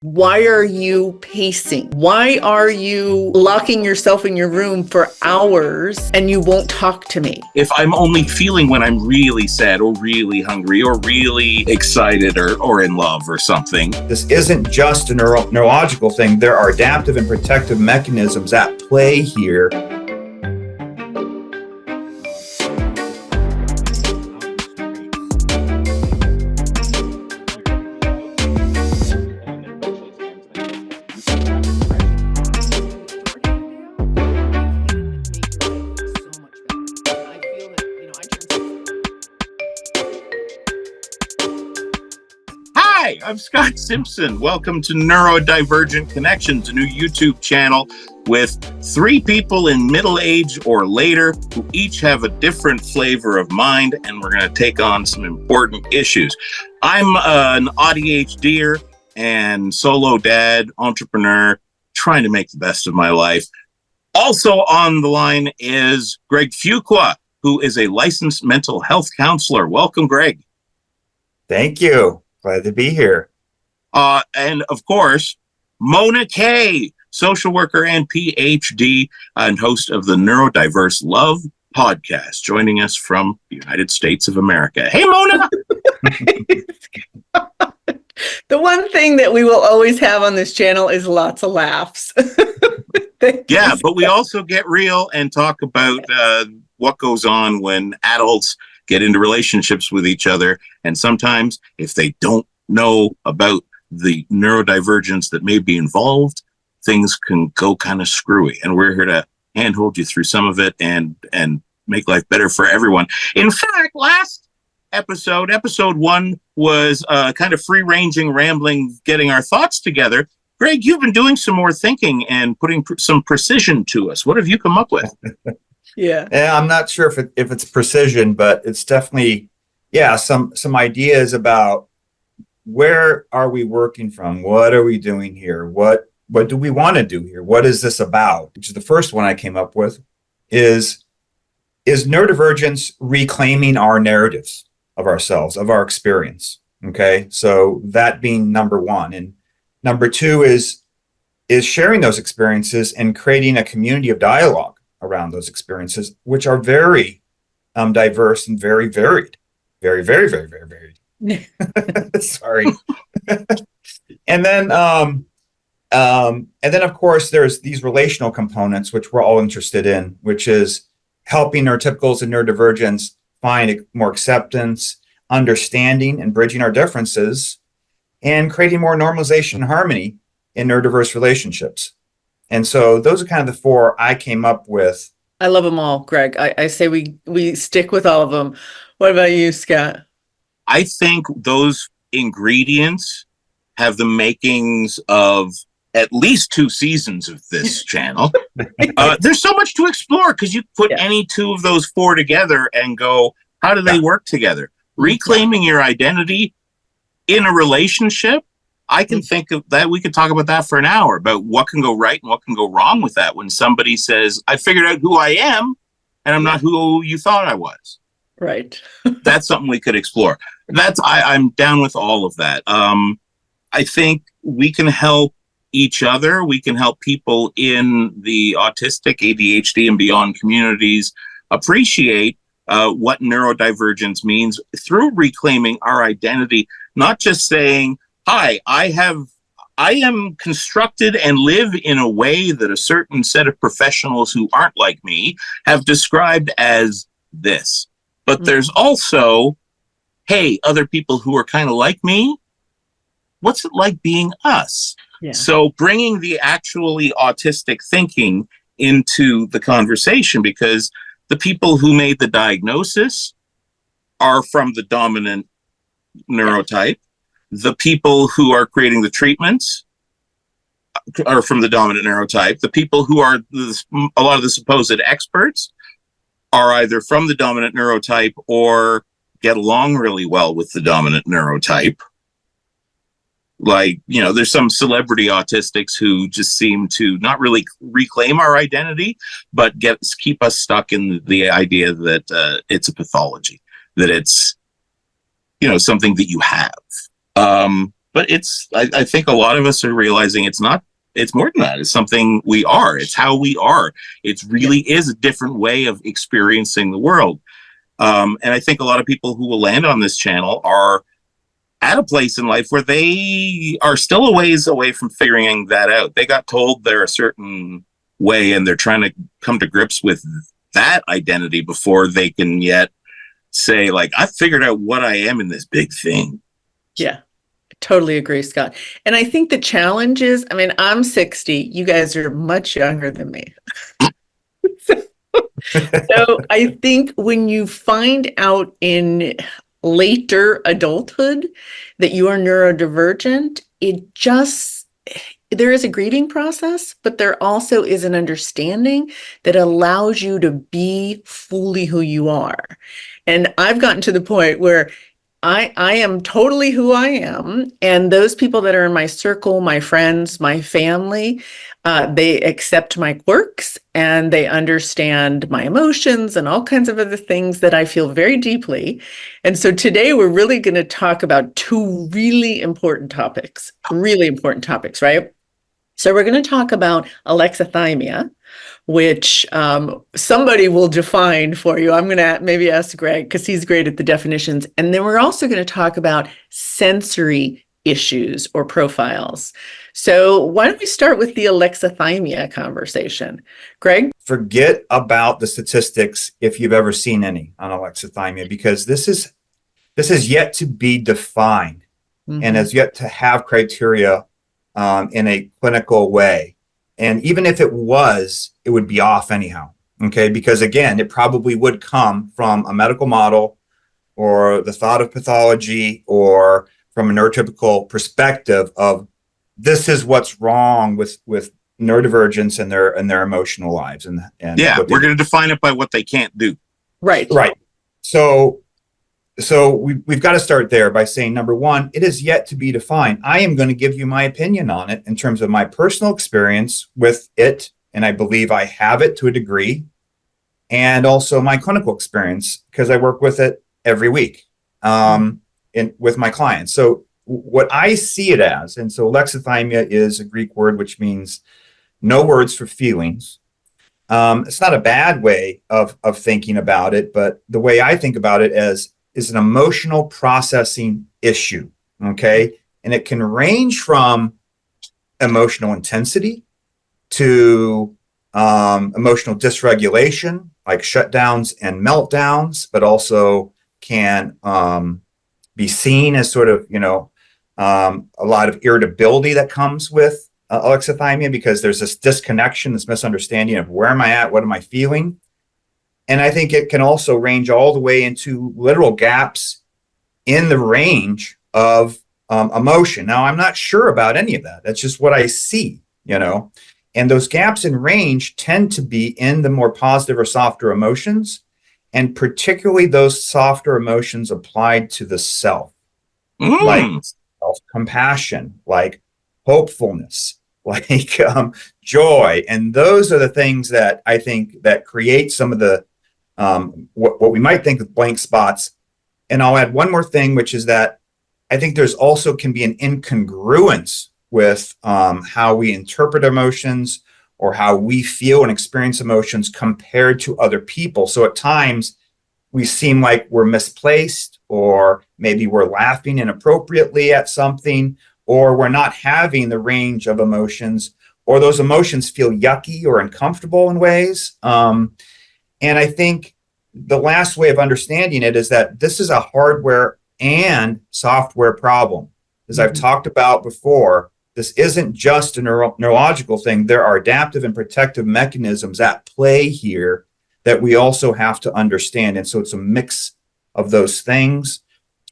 Why are you pacing? Why are you locking yourself in your room for hours and you won't talk to me? If I'm only feeling when I'm really sad or really hungry or really excited or in love or something. This isn't just a neurological thing. There are adaptive and protective mechanisms at play here. Hi, I'm Scott Simpson. Welcome to Neurodivergent Connections, a new YouTube channel with three people in middle age or later who each have a different flavor of mind, and we're going to take on some important issues. I'm an AuDHDer and solo dad, entrepreneur, trying to make the best of my life. Also on the line is Greg Fuqua, who is a licensed mental health counselor. Welcome, Greg. Thank you. Glad to be here. And of course, Mona Kay, social worker and PhD and host of the Neurodiverse Love podcast, joining us from the United States of America. Hey, Mona! The one thing that we will always have on this channel is lots of laughs. Yeah, but we also get real and talk about what goes on when adults get into relationships with each other. And sometimes if they don't know about the neurodivergence that may be involved, things can go kind of screwy. And we're here to handhold you through some of it and make life better for everyone. In fact, last episode 1 was kind of free-ranging, rambling, getting our thoughts together. Greg, you've been doing some more thinking and putting some precision to us. What have you come up with? Yeah, I'm not sure if it's precision, but it's definitely, some ideas about where are we working from? What are we doing here? What do we want to do here? What is this about? Which is the first one I came up with is neurodivergence reclaiming our narratives of ourselves, of our experience. Okay. So that being number one. And number two is sharing those experiences and creating a community of dialogue around those experiences, which are very diverse and very varied. Very, very, very, very varied. Sorry. And then of course, there's these relational components, which we're all interested in, which is helping neurotypicals and neurodivergents find more acceptance, understanding, and bridging our differences, and creating more normalization and harmony in neurodiverse relationships. And so those are kind of the four I came up with. I love them all, Greg. I say we stick with all of them. What about you, Scott? I think those ingredients have the makings of at least 2 seasons of this channel. There's so much to explore because you put any two of those 4 together and go, how do they work together? Reclaiming your identity in a relationship, I can think of that. We could talk about that for an hour about what can go right and what can go wrong with that. When somebody says, I figured out who I am and I'm not who you thought I was. Right. That's something we could explore. I'm down with all of that. I think we can help each other. We can help people in the autistic, ADHD and beyond communities appreciate what neurodivergence means through reclaiming our identity, not just saying, hi, I am constructed and live in a way that a certain set of professionals who aren't like me have described as this. But there's also, hey, other people who are kind of like me, what's it like being us? Yeah. So bringing the actually autistic thinking into the conversation, because the people who made the diagnosis are from the dominant neurotype. The people who are creating the treatments are from the dominant neurotype. The people who are a lot of the supposed experts are either from the dominant neurotype or get along really well with the dominant neurotype. Like, there's some celebrity autistics who just seem to not really reclaim our identity, but keep us stuck in the idea that it's a pathology, that it's, something that you have. But I think a lot of us are realizing it's not, it's more than that. It's something we are. It's how we are. It really is a different way of experiencing the world. And I think a lot of people who will land on this channel are at a place in life where they are still a ways away from figuring that out. They got told they're a certain way and they're trying to come to grips with that identity before they can yet say, like, I figured out what I am in this big thing. Yeah, totally agree, Scott. And I think the challenge is, I mean, I'm 60. You guys are much younger than me. So I think when you find out in later adulthood that you are neurodivergent, there is a grieving process, but there also is an understanding that allows you to be fully who you are. And I've gotten to the point where I am totally who I am. And those people that are in my circle, my friends, my family, they accept my quirks and they understand my emotions and all kinds of other things that I feel very deeply. And so today we're really going to talk about two really important topics, right? So we're going to talk about alexithymia, which somebody will define for you. I'm going to maybe ask Greg because he's great at the definitions. And then we're also going to talk about sensory issues or profiles. So why don't we start with the alexithymia conversation? Greg? Forget about the statistics if you've ever seen any on alexithymia, because this is yet to be defined and has yet to have criteria in a clinical way. And even if it was, it would be off anyhow. Okay. Because again, it probably would come from a medical model or the thought of pathology or from a neurotypical perspective of this is what's wrong with neurodivergence and their emotional lives. And yeah, we're going to define it by what they can't do. Right. So we've got to start there by saying, number one, it is yet to be defined. I am going to give you my opinion on it in terms of my personal experience with it. And I believe I have it to a degree, and also my clinical experience because I work with it every week with my clients. So what I see it as, and so alexithymia is a Greek word, which means no words for feelings. It's not a bad way of thinking about it, but the way I think about it is an emotional processing issue, okay? And it can range from emotional intensity to emotional dysregulation, like shutdowns and meltdowns, but also can be seen as sort of, a lot of irritability that comes with alexithymia because there's this disconnection, this misunderstanding of where am I at, what am I feeling? And I think it can also range all the way into literal gaps in the range of emotion. Now, I'm not sure about any of that. That's just what I see, And those gaps in range tend to be in the more positive or softer emotions, and particularly those softer emotions applied to the self, like self-compassion, like hopefulness, like joy. And those are the things that I think that create some of the what we might think of blank spots. And I'll add one more thing, which is that I think there's also can be an incongruence with how we interpret emotions or how we feel and experience emotions compared to other people. So at times we seem like we're misplaced, or maybe we're laughing inappropriately at something, or we're not having the range of emotions, or those emotions feel yucky or uncomfortable in ways. And I think the last way of understanding it is that this is a hardware and software problem. As I've talked about before, this isn't just a neurological thing. There are adaptive and protective mechanisms at play here that we also have to understand. And so it's a mix of those things.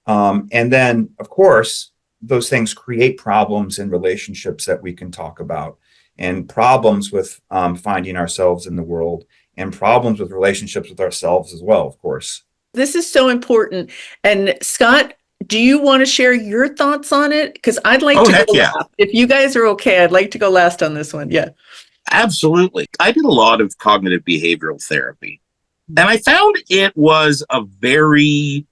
And then, of course, those things create problems in relationships that we can talk about, and problems with finding ourselves in the world, and problems with relationships with ourselves as well, of course. This is so important. And Scott, do you want to share your thoughts on it? Because I'd like to go last. If you guys are okay, I'd like to go last on this one. Yeah. Absolutely. I did a lot of cognitive behavioral therapy, and I found it was a very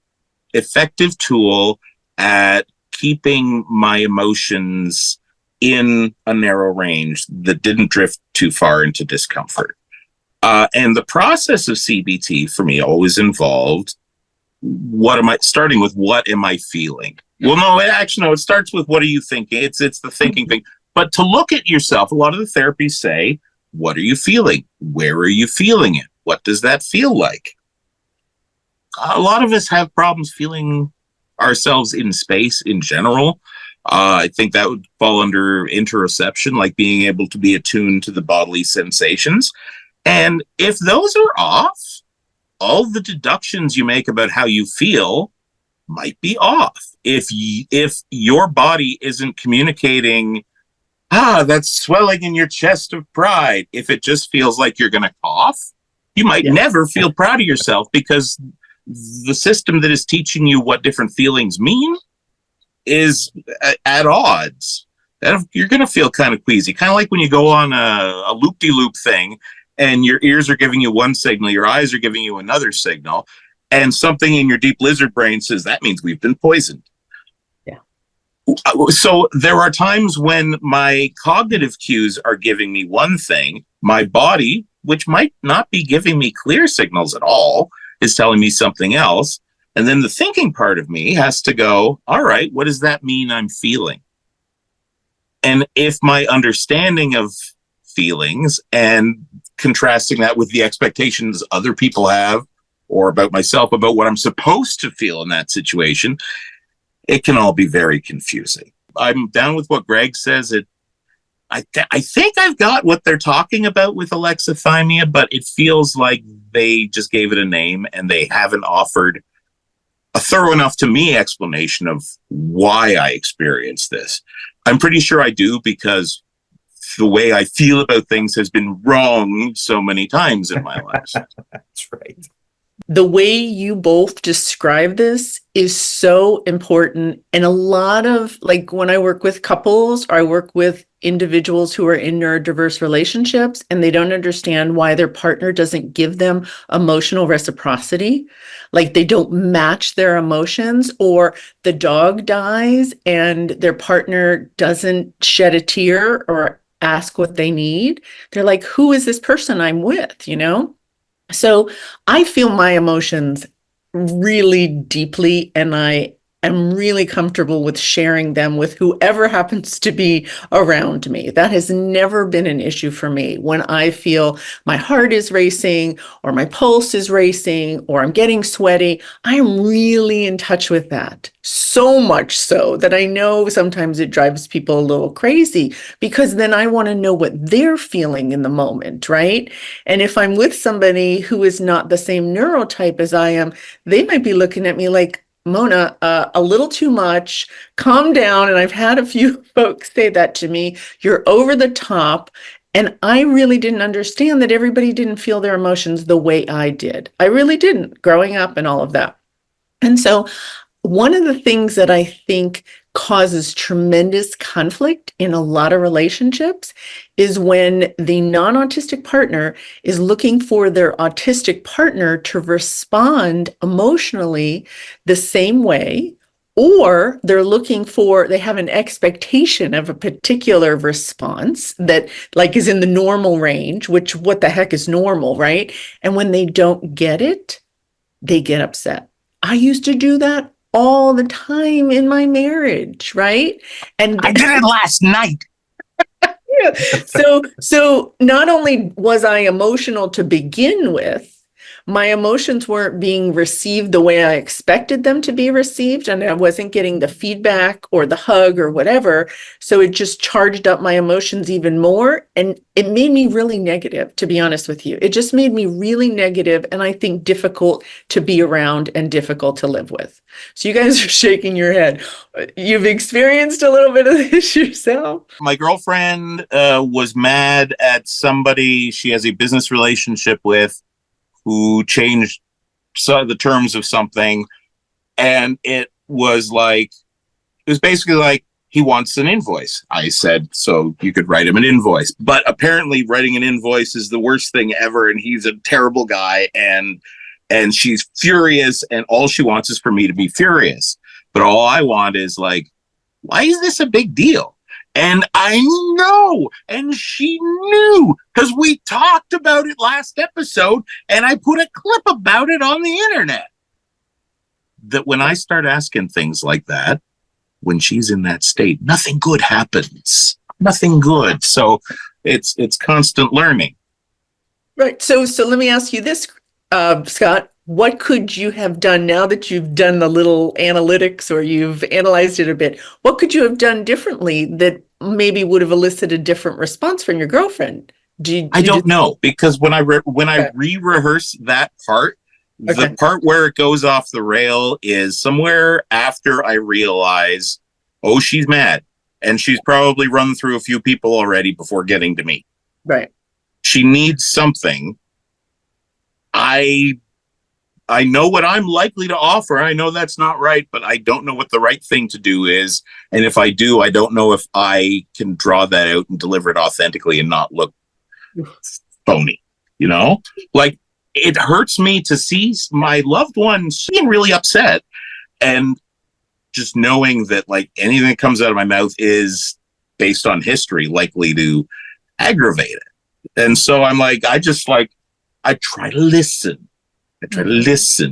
effective tool at keeping my emotions in a narrow range that didn't drift too far into discomfort. And the process of CBT for me always involved starting with what am I feeling? Well, no, it starts with what are you thinking? It's the thinking thing. But to look at yourself, a lot of the therapies say, what are you feeling? Where are you feeling it? What does that feel like? A lot of us have problems feeling ourselves in space in general. I think that would fall under interoception, like being able to be attuned to the bodily sensations. And if those are off, all the deductions you make about how you feel might be off. If your body isn't communicating, that's swelling in your chest of pride, if it just feels like you're going to cough, you might never feel proud of yourself, because the system that is teaching you what different feelings mean is at odds. You're going to feel kind of queasy, kind of like when you go on a loop-de-loop thing and your ears are giving you one signal, your eyes are giving you another signal, and something in your deep lizard brain says that means we've been poisoned. Yeah. So there are times when my cognitive cues are giving me one thing, my body, which might not be giving me clear signals at all, is telling me something else. And then the thinking part of me has to go, all right, what does that mean I'm feeling? And if my understanding of feelings and contrasting that with the expectations other people have, or about myself, about what I'm supposed to feel in that situation, it can all be very confusing. I'm down with what Greg says. I think I've got what they're talking about with alexithymia, but it feels like they just gave it a name and they haven't offered a thorough enough, to me, explanation of why I experience this. I'm pretty sure I do, because the way I feel about things has been wrong so many times in my life. That's right. The way you both describe this is so important. And a lot of, like, when I work with couples or I work with individuals who are in neurodiverse relationships and they don't understand why their partner doesn't give them emotional reciprocity, like they don't match their emotions, or the dog dies and their partner doesn't shed a tear or ask what they need. They're like, who is this person I'm with, you know? So I feel my emotions really deeply, and I am really comfortable with sharing them with whoever happens to be around me. That has never been an issue for me. When I feel my heart is racing or my pulse is racing or I'm getting sweaty, I am really in touch with that. So much so that I know sometimes it drives people a little crazy, because then I want to know what they're feeling in the moment, right? And if I'm with somebody who is not the same neurotype as I am, they might be looking at me like, Mona, a little too much, calm down. And I've had a few folks say that to me, you're over the top. And I really didn't understand that everybody didn't feel their emotions the way I did. I really didn't, growing up and all of that. And so one of the things that I think causes tremendous conflict in a lot of relationships is when the non-autistic partner is looking for their autistic partner to respond emotionally the same way, or they have an expectation of a particular response that, like, is in the normal range, which what the heck is normal, right? And when they don't get it, they get upset. I used to do that all the time in my marriage, right? And I did it last night. yeah. So not only was I emotional to begin with, my emotions weren't being received the way I expected them to be received, and I wasn't getting the feedback or the hug or whatever. So it just charged up my emotions even more, and it made me really negative, to be honest with you. It just made me really negative, and I think difficult to be around and difficult to live with. So you guys are shaking your head. You've experienced a little bit of this yourself? My girlfriend was mad at somebody she has a business relationship with who changed the terms of something. And it was basically like, he wants an invoice. I said, so you could write him an invoice. But apparently writing an invoice is the worst thing ever. And he's a terrible guy. And she's furious. And all she wants is for me to be furious. But all I want is, like, why is this a big deal? And I know, and she knew, because we talked about it last episode, and I put a clip about it on the internet. That when I start asking things like that, when she's in that state, nothing good happens. Nothing good. So it's constant learning. Right. So let me ask you this, Scott. What could you have done now that you've done the little analytics or you've analyzed it a bit? What could you have done differently that maybe would have elicited a different response from your girlfriend? I don't know, because when I re-rehearse that part, the part where it goes off the rail is somewhere after I realize, oh, she's mad. And she's probably run through a few people already before getting to me. Right. She needs something. I know what I'm likely to offer. I know that's not right, but I don't know what the right thing to do is. And if I do, I don't know if I can draw that out and deliver it authentically and not look phony, you know? Like, it hurts me to see my loved ones being really upset, and just knowing that like anything that comes out of my mouth is based on history, likely to aggravate it. And so I'm like, I try to listen.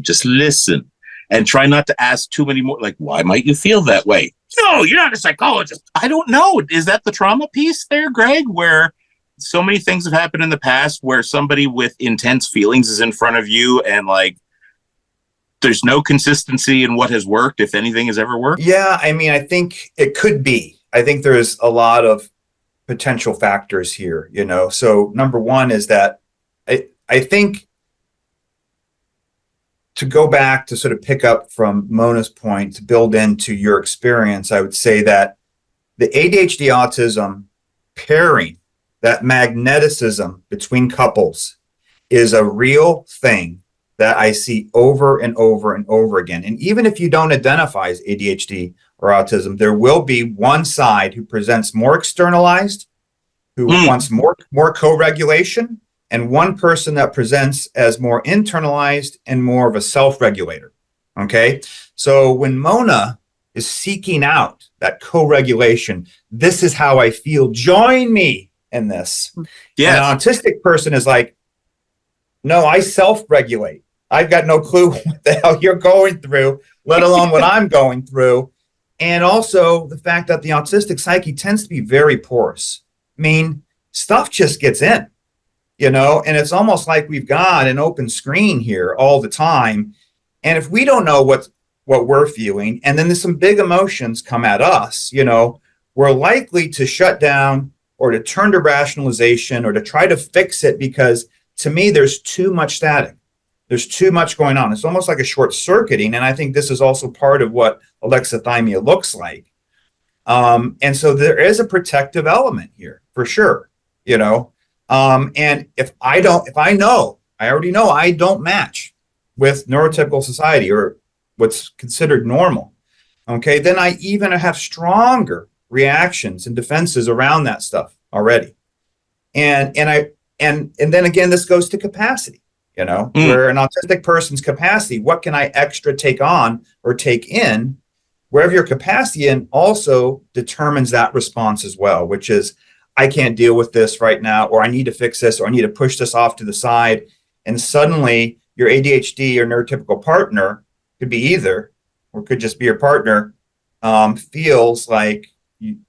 Just listen, and try not to ask too many more. Like, why might you feel that way? No, you're not a psychologist. I don't know. Is that the trauma piece there, Greg, where so many things have happened in the past where somebody with intense feelings is in front of you, and like, there's no consistency in what has worked, if anything has ever worked? Yeah, I mean, I think it could be. I think there's a lot of potential factors here, you know. So number one is that I think, to go back to sort of pick up from Mona's point, to build into your experience, I would say that the ADHD autism pairing, that magneticism between couples, is a real thing that I see over and over and over again. And even if you don't identify as ADHD or autism, there will be one side who presents more externalized, who wants more co-regulation, and one person that presents as more internalized and more of a self-regulator. Okay. So when Mona is seeking out that co-regulation, this is how I feel. Join me in this. Yes. An autistic person is like, no, I self-regulate. I've got no clue what the hell you're going through, let alone what I'm going through. And also the fact that the autistic psyche tends to be very porous. I mean, stuff just gets in, you know, and it's almost like we've got an open screen here all the time. And if we don't know what we're feeling, and then there's some big emotions come at us, you know, we're likely to shut down or to turn to rationalization or to try to fix it, because to me, there's too much static. There's too much going on. It's almost like a short circuiting. And I think this is also part of what alexithymia looks like. And so there is a protective element here for sure, you know. And if I already know I don't match with neurotypical society or what's considered normal, okay, then I even have stronger reactions and defenses around that stuff already. And then again, this goes to capacity, you know, where an autistic person's capacity, what can I extra take on or take in? Wherever your capacity in also determines that response as well, which is, I can't deal with this right now, or I need to fix this, or I need to push this off to the side. And suddenly your ADHD or neurotypical partner, could be either, or could just be your partner, feels like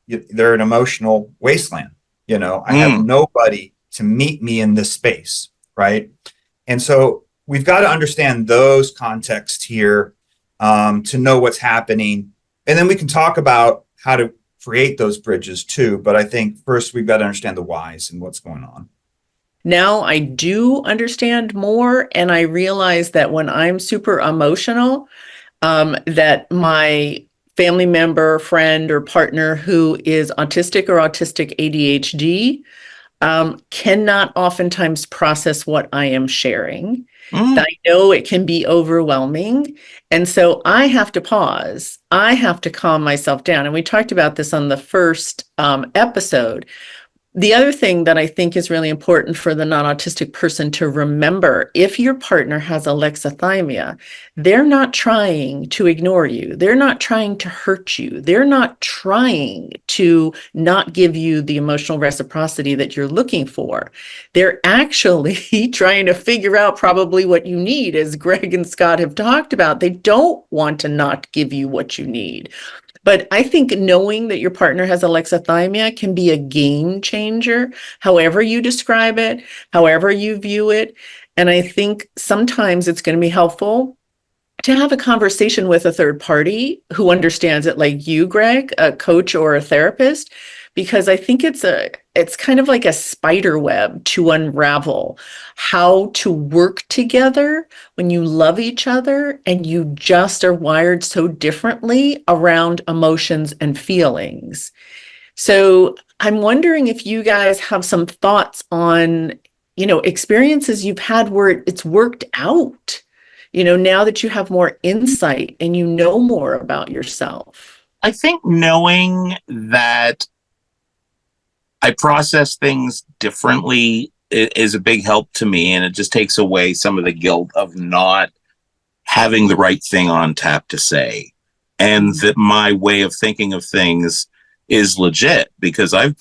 they're an emotional wasteland. You know, I have nobody to meet me in this space, right? And so we've got to understand those contexts here to know what's happening. And then we can talk about how to create those bridges too. But I think first we've got to understand the whys and what's going on. Now I do understand more, and I realize that when I'm super emotional, that my family member, friend, or partner who is autistic or autistic ADHD cannot oftentimes process what I am sharing. I know it can be overwhelming. And so I have to pause. I have to calm myself down. And we talked about this on the first episode. The other thing that I think is really important for the non-autistic person to remember, if your partner has alexithymia, they're not trying to ignore you. They're not trying to hurt you. They're not trying to not give you the emotional reciprocity that you're looking for. They're actually trying to figure out probably what you need, as Greg and Scott have talked about. They don't want to not give you what you need. But I think knowing that your partner has alexithymia can be a game changer, however you describe it, however you view it. And I think sometimes it's going to be helpful to have a conversation with a third party who understands it, like you, Greg, a coach or a therapist, because I think it's kind of like a spider web to unravel how to work together when you love each other and you just are wired so differently around emotions and feelings. So I'm wondering if you guys have some thoughts on, experiences you've had where it's worked out, now that you have more insight and you know more about yourself. I think knowing that I process things differently is a big help to me, and it just takes away some of the guilt of not having the right thing on tap to say, and that my way of thinking of things is legit, because I've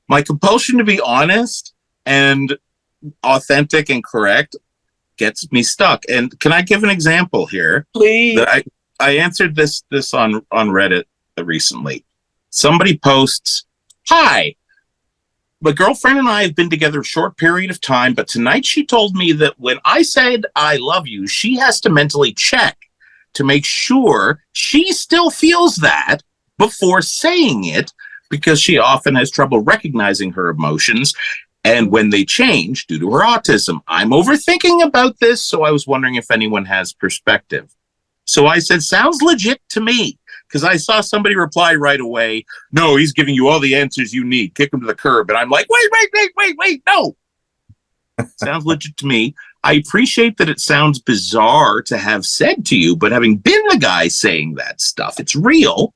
my compulsion to be honest and authentic and correct gets me stuck. And can I give an example here? Please. That I answered this on Reddit recently. Somebody posts, "Hi, my girlfriend and I have been together a short period of time, but tonight she told me that when I said I love you, she has to mentally check to make sure she still feels that before saying it, because she often has trouble recognizing her emotions and when they change due to her autism. I'm overthinking about this, so I was wondering if anyone has perspective." So I said, sounds legit to me, because I saw somebody reply right away, "No, he's giving you all the answers you need. Kick him to the curb." And I'm like, wait, no. Sounds legit to me. I appreciate that it sounds bizarre to have said to you, but having been the guy saying that stuff, it's real.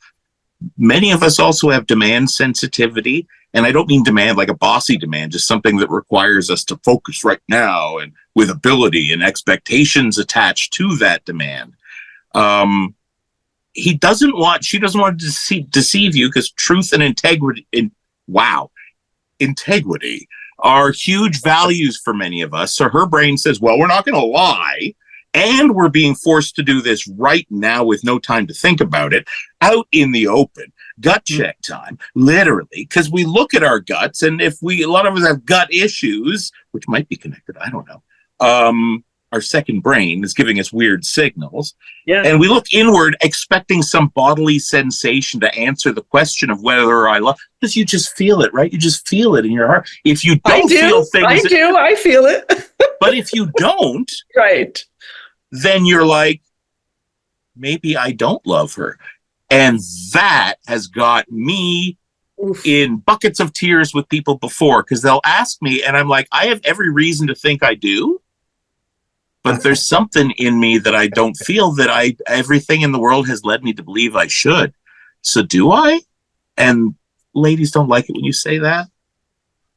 Many of us also have demand sensitivity. And I don't mean demand like a bossy demand, just something that requires us to focus right now and with ability and expectations attached to that demand. She doesn't want to deceive you, because truth and integrity are huge values for many of us. So her brain says, well, we're not going to lie, and we're being forced to do this right now with no time to think about it, out in the open. Gut check time, literally, because we look at our guts, and a lot of us have gut issues, which might be connected, I don't know. Our second brain is giving us weird signals. Yeah. And we look inward expecting some bodily sensation to answer the question of whether I love, because you just feel it, right? You just feel it in your heart. If you don't feel things. I feel it. But if you don't, right, then you're like, maybe I don't love her. And that has got me in buckets of tears with people before, because they'll ask me and I'm like, I have every reason to think I do. But there's something in me that I don't feel that everything in the world has led me to believe I should. So do I? And ladies don't like it when you say that.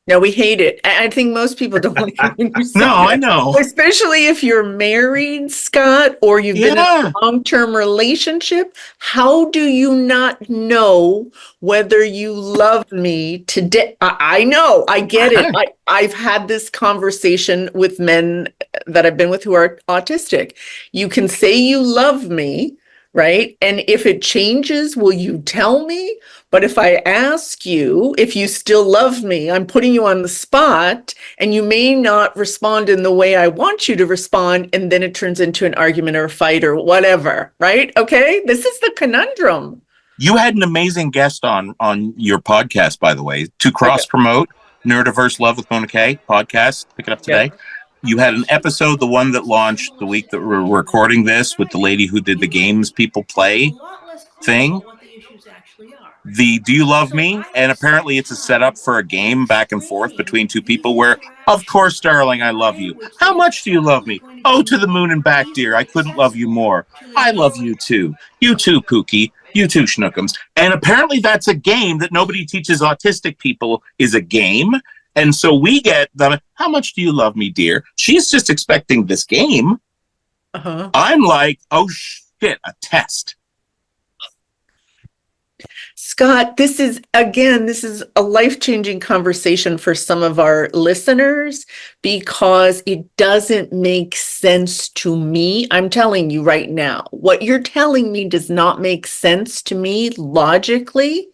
No, we hate it. I think most people don't like it when you say No, it. I know. Especially if you're married, Scott, or you've been in a long-term relationship. How do you not know whether you love me today? I know, I get it. I've had this conversation with men that I've been with who are autistic. You can say you love me, right? And if it changes, will you tell me? But if I ask you if you still love me, I'm putting you on the spot, and you may not respond in the way I want you to respond, and then it turns into an argument or a fight or whatever, right? Okay, this is the conundrum. You had an amazing guest on your podcast, by the way, to cross-promote Neurodiverse Love with Mona Kay podcast. Pick it up today. Yeah. You had an episode, the one that launched the week that we're recording this, with the lady who did the games people play thing. The "Do you love me?" And apparently it's a setup for a game back and forth between two people where, of course, darling, I love you. How much do you love me? Oh, to the moon and back, dear. I couldn't love you more. I love you too. You too, Pookie. You too, Schnookums. And apparently that's a game that nobody teaches autistic people is a game. And so we get them, how much do you love me, dear? She's just expecting this game. Uh-huh. I'm like, oh shit, a test. Scott, this is a life-changing conversation for some of our listeners because it doesn't make sense to me. I'm telling you right now, what you're telling me does not make sense to me logically,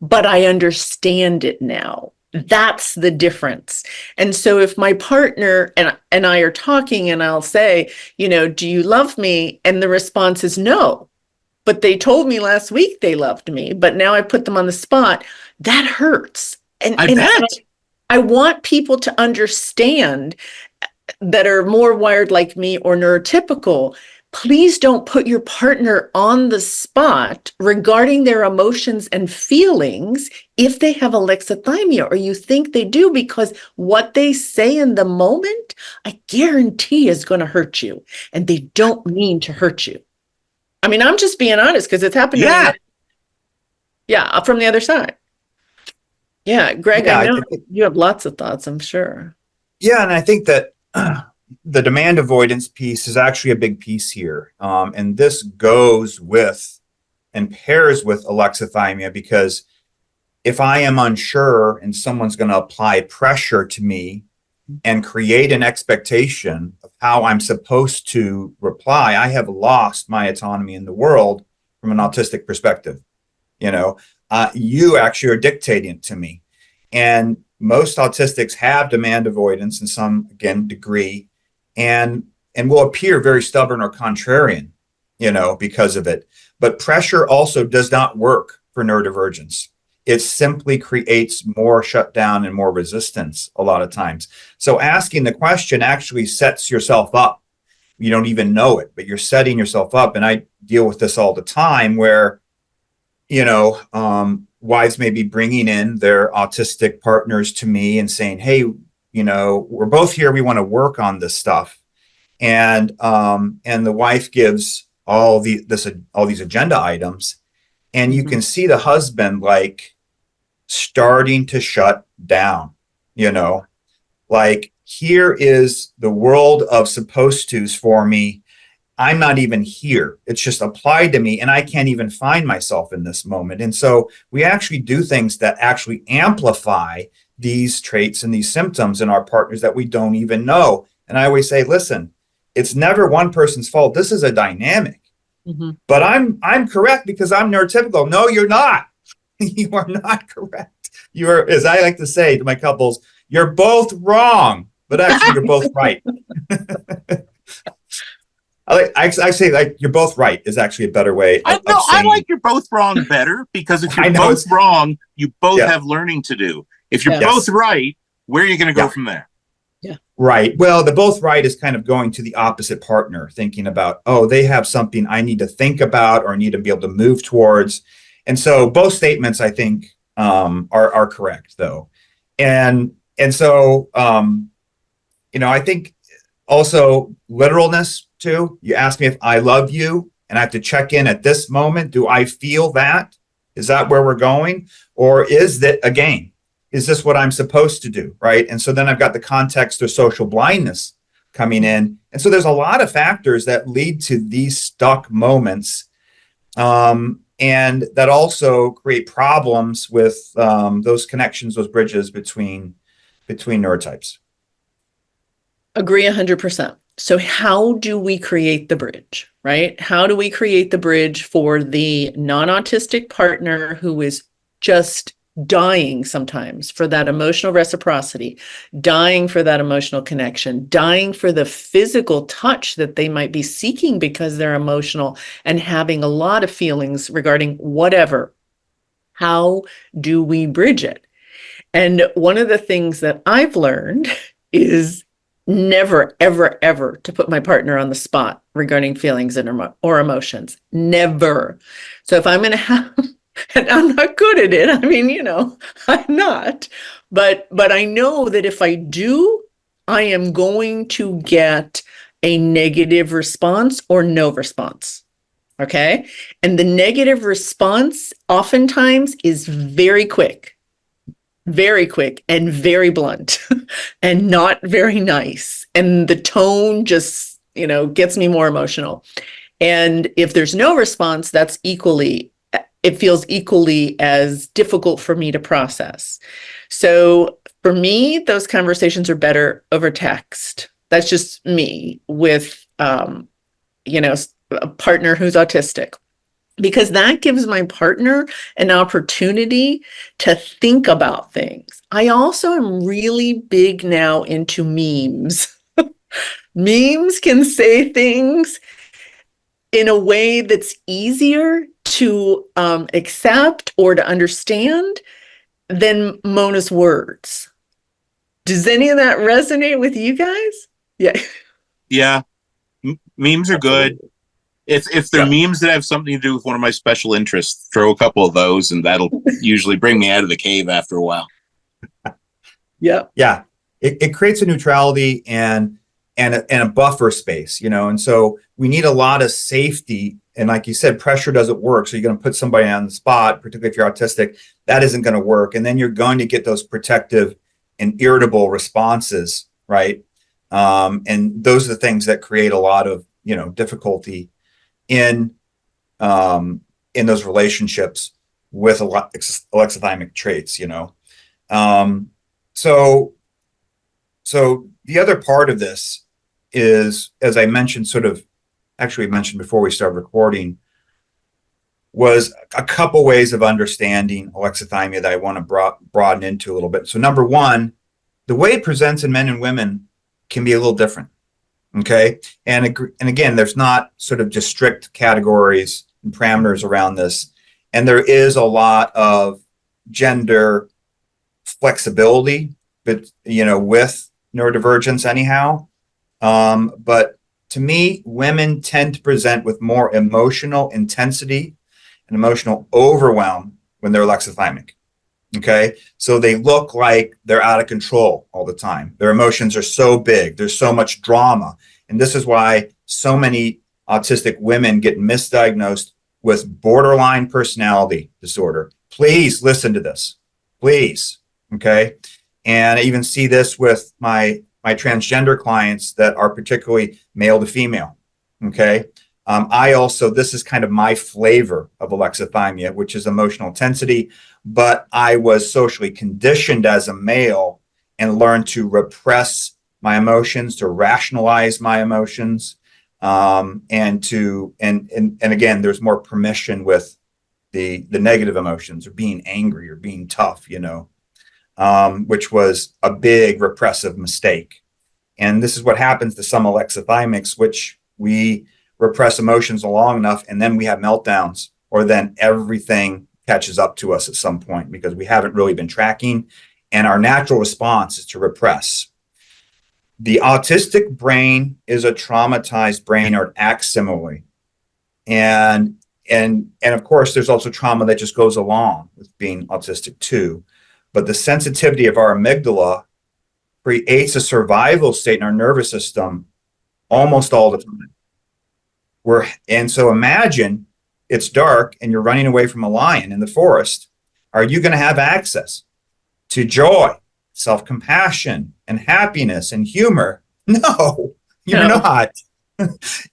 but I understand it now. That's the difference. And so if my partner and I are talking and I'll say, do you love me? And the response is no. But they told me last week they loved me, but now I put them on the spot. That hurts. I bet. I want people to understand that are more wired like me or neurotypical. Please don't put your partner on the spot regarding their emotions and feelings if they have alexithymia or you think they do, because what they say in the moment, I guarantee is going to hurt you, and they don't mean to hurt you. I mean, I'm just being honest because it's happened to me. Yeah, from the other side. Yeah, Greg, I know you have lots of thoughts, I'm sure. Yeah, and I think that the demand avoidance piece is actually a big piece here. And this goes with and pairs with alexithymia, because if I am unsure and someone's going to apply pressure to me and create an expectation of how I'm supposed to reply, I have lost my autonomy in the world from an autistic perspective. You actually are dictating it to me. And most autistics have demand avoidance in some, again, degree, and will appear very stubborn or contrarian, because of it. But pressure also does not work for neurodivergence. It simply creates more shutdown and more resistance a lot of times. So asking the question actually sets yourself up. You don't even know it, but you're setting yourself up. And I deal with this all the time where, wives may be bringing in their autistic partners to me and saying, hey, we're both here. We want to work on this stuff. And the wife gives all these agenda items. And you can see the husband starting to shut down, like, here is the world of supposed to's for me. I'm not even here. It's just applied to me and I can't even find myself in this moment. And so we actually do things that actually amplify these traits and these symptoms in our partners that we don't even know. And I always say, listen, it's never one person's fault. This is a dynamic. But I'm correct because I'm neurotypical. No, you're not. You are not correct. You are, as I like to say to my couples, you're both wrong, but actually you're both right. I say you're both right is actually a better way. I like you're both wrong better, because if you're both wrong, you both have learning to do. If you're both right, where are you going to go from there? Yeah. Right. Well, the both right is kind of going to the opposite partner, thinking about, they have something I need to think about or need to be able to move towards. And so both statements, I think, are correct, though. And so, I think also literalness, too. You ask me if I love you, and I have to check in at this moment. Do I feel that? Is that where we're going? Or is that a game? Is this what I'm supposed to do, right? And so then I've got the context of social blindness coming in. And so there's a lot of factors that lead to these stuck moments, and that also create problems with those connections, those bridges between neurotypes. Agree 100%. So how do we create the bridge, right? How do we create the bridge for the non-autistic partner who is just dying sometimes for that emotional reciprocity, dying for that emotional connection, dying for the physical touch that they might be seeking because they're emotional and having a lot of feelings regarding whatever? How do we bridge it? And one of the things that I've learned is never, ever, ever to put my partner on the spot regarding feelings or emotions. Never. So if I'm going to have, and I'm not good at it, I mean, I'm not, but I know that if I do, I am going to get a negative response or no response. Okay. And the negative response oftentimes is very quick and very blunt and not very nice. And the tone just, gets me more emotional. And if there's no response, it feels equally as difficult for me to process. So for me, those conversations are better over text. That's just me with, a partner who's autistic, because that gives my partner an opportunity to think about things. I also am really big now into memes. Memes can say things in a way that's easier to accept or to understand than Mona's words. Does any of that resonate with you guys? Yeah. Yeah. Memes are good. If they're memes that have something to do with one of my special interests, throw a couple of those, and that'll usually bring me out of the cave after a while. Yeah. Yeah. It creates a neutrality and a buffer space, and so we need a lot of safety. And like you said, pressure doesn't work. So you're going to put somebody on the spot, particularly if you're autistic, that isn't going to work. And then you're going to get those protective and irritable responses, right? And those are the things that create a lot of, difficulty in those relationships with alexithymic traits, So the other part of this is, as I mentioned, we mentioned before we started recording, was a couple ways of understanding alexithymia that I want to broaden into a little bit. So number one, the way it presents in men and women can be a little different. Okay. And again, there's not sort of just strict categories and parameters around this. And there is a lot of gender flexibility, but, with neurodivergence anyhow. But to me, women tend to present with more emotional intensity and emotional overwhelm when they're alexithymic. Okay. So they look like they're out of control all the time. Their emotions are so big. There's so much drama. And this is why so many autistic women get misdiagnosed with borderline personality disorder. Please listen to this. Please. Okay. And I even see this with my transgender clients that are particularly male to female. Okay. This is kind of my flavor of alexithymia, which is emotional intensity, but I was socially conditioned as a male and learned to repress my emotions, to rationalize my emotions, and again, there's more permission with the negative emotions, or being angry or being tough, which was a big repressive mistake. And this is what happens to some alexithymics, which we repress emotions long enough, and then we have meltdowns, or then everything catches up to us at some point because we haven't really been tracking, and our natural response is to repress. The autistic brain is a traumatized brain, or it acts similarly. And of course, there's also trauma that just goes along with being autistic too. But the sensitivity of our amygdala creates a survival state in our nervous system almost all the time. And so imagine it's dark and you're running away from a lion in the forest. Are you going to have access to joy, self-compassion, and happiness and humor? No, you're not.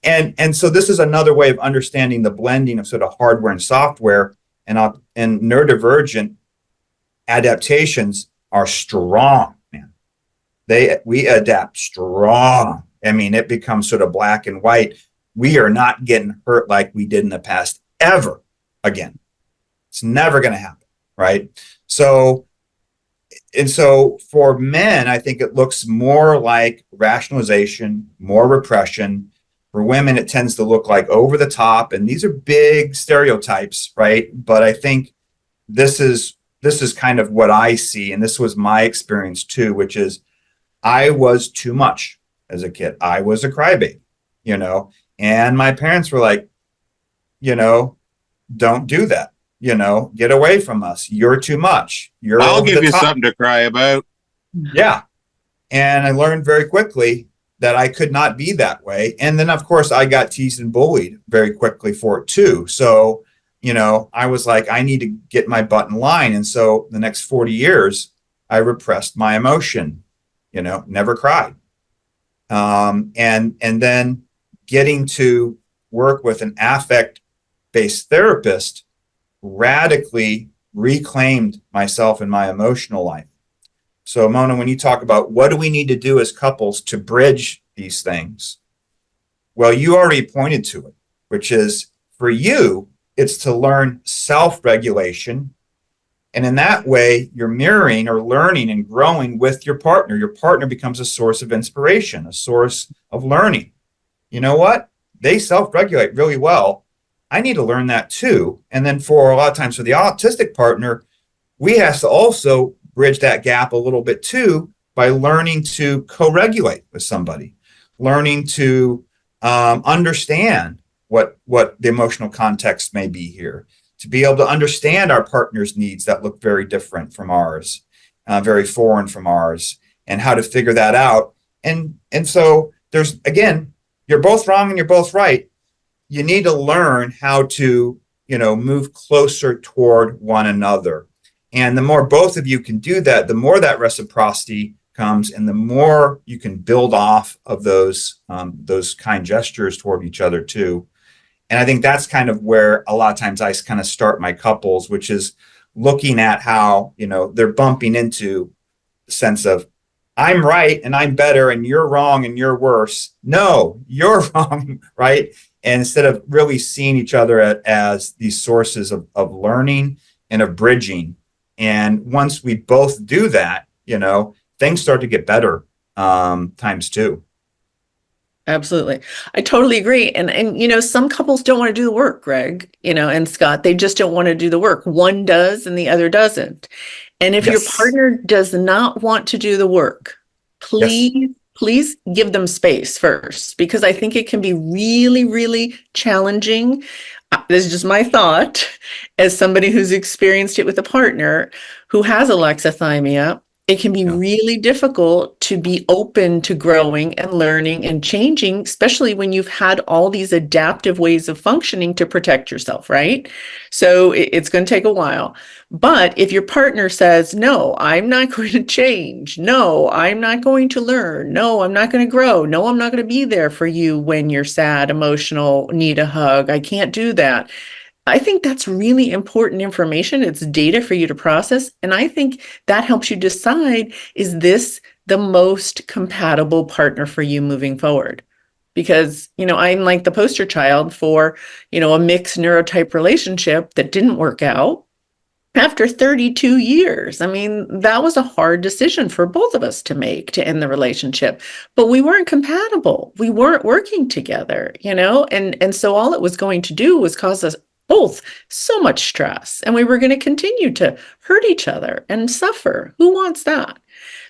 And so this is another way of understanding the blending of sort of hardware and software, and neurodivergent adaptations are strong, man. We adapt strong. I mean, it becomes sort of black and white. We are not getting hurt like we did in the past ever again. It's never going to happen, right? So for men, I think it looks more like rationalization, more repression. For women, it tends to look like over the top, and these are big stereotypes, right? But I think this is kind of what I see, and this was my experience too, which is I was too much as a kid. I was a crybaby, and my parents were like, don't do that. Get away from us. You're too much. I'll give you something to cry about. Yeah. And I learned very quickly that I could not be that way. And then, of course, I got teased and bullied very quickly for it too. So, I was like, I need to get my butt in line. And so the next 40 years, I repressed my emotion, never cried. And then getting to work with an affect-based therapist radically reclaimed myself in my emotional life. So, Mona, when you talk about what do we need to do as couples to bridge these things, well, you already pointed to it, which is for you, it's to learn self-regulation. And in that way, you're mirroring or learning and growing with your partner. Your partner becomes a source of inspiration, a source of learning. You know what? They self-regulate really well. I need to learn that too. And then for a lot of times for the autistic partner, we have to also bridge that gap a little bit too by learning to co-regulate with somebody, learning to understand what the emotional context may be here, to be able to understand our partner's needs that look very different from ours, very foreign from ours, and how to figure that out. And so there's, again, you're both wrong and you're both right. You need to learn how to, move closer toward one another. And the more both of you can do that, the more that reciprocity comes, and the more you can build off of those kind gestures toward each other too. And I think that's kind of where a lot of times I kind of start my couples, which is looking at how, they're bumping into the sense of I'm right and I'm better and you're wrong and you're worse. No, you're wrong, right? And instead of really seeing each other as these sources of learning and of bridging. And once we both do that, things start to get better times two. Absolutely. I totally agree. And some couples don't want to do the work, Greg, and Scott, they just don't want to do the work. One does and the other doesn't. And if your partner does not want to do the work, please give them space first, because I think it can be really, really challenging. This is just my thought as somebody who's experienced it with a partner who has alexithymia. It can be really difficult to be open to growing and learning and changing, especially when you've had all these adaptive ways of functioning to protect yourself, right? So it's going to take a while. But if your partner says, no, I'm not going to change. No, I'm not going to learn. No, I'm not going to grow. No, I'm not going to be there for you when you're sad, emotional, need a hug. I can't do that. I think that's really important information. It's data for you to process. And I think that helps you decide, is this the most compatible partner for you moving forward? Because, I'm like the poster child for, a mixed neurotype relationship that didn't work out after 32 years. I mean, that was a hard decision for both of us to make, to end the relationship, but we weren't compatible. We weren't working together, and so all it was going to do was cause us both so much stress, and we were going to continue to hurt each other and suffer. Who wants that?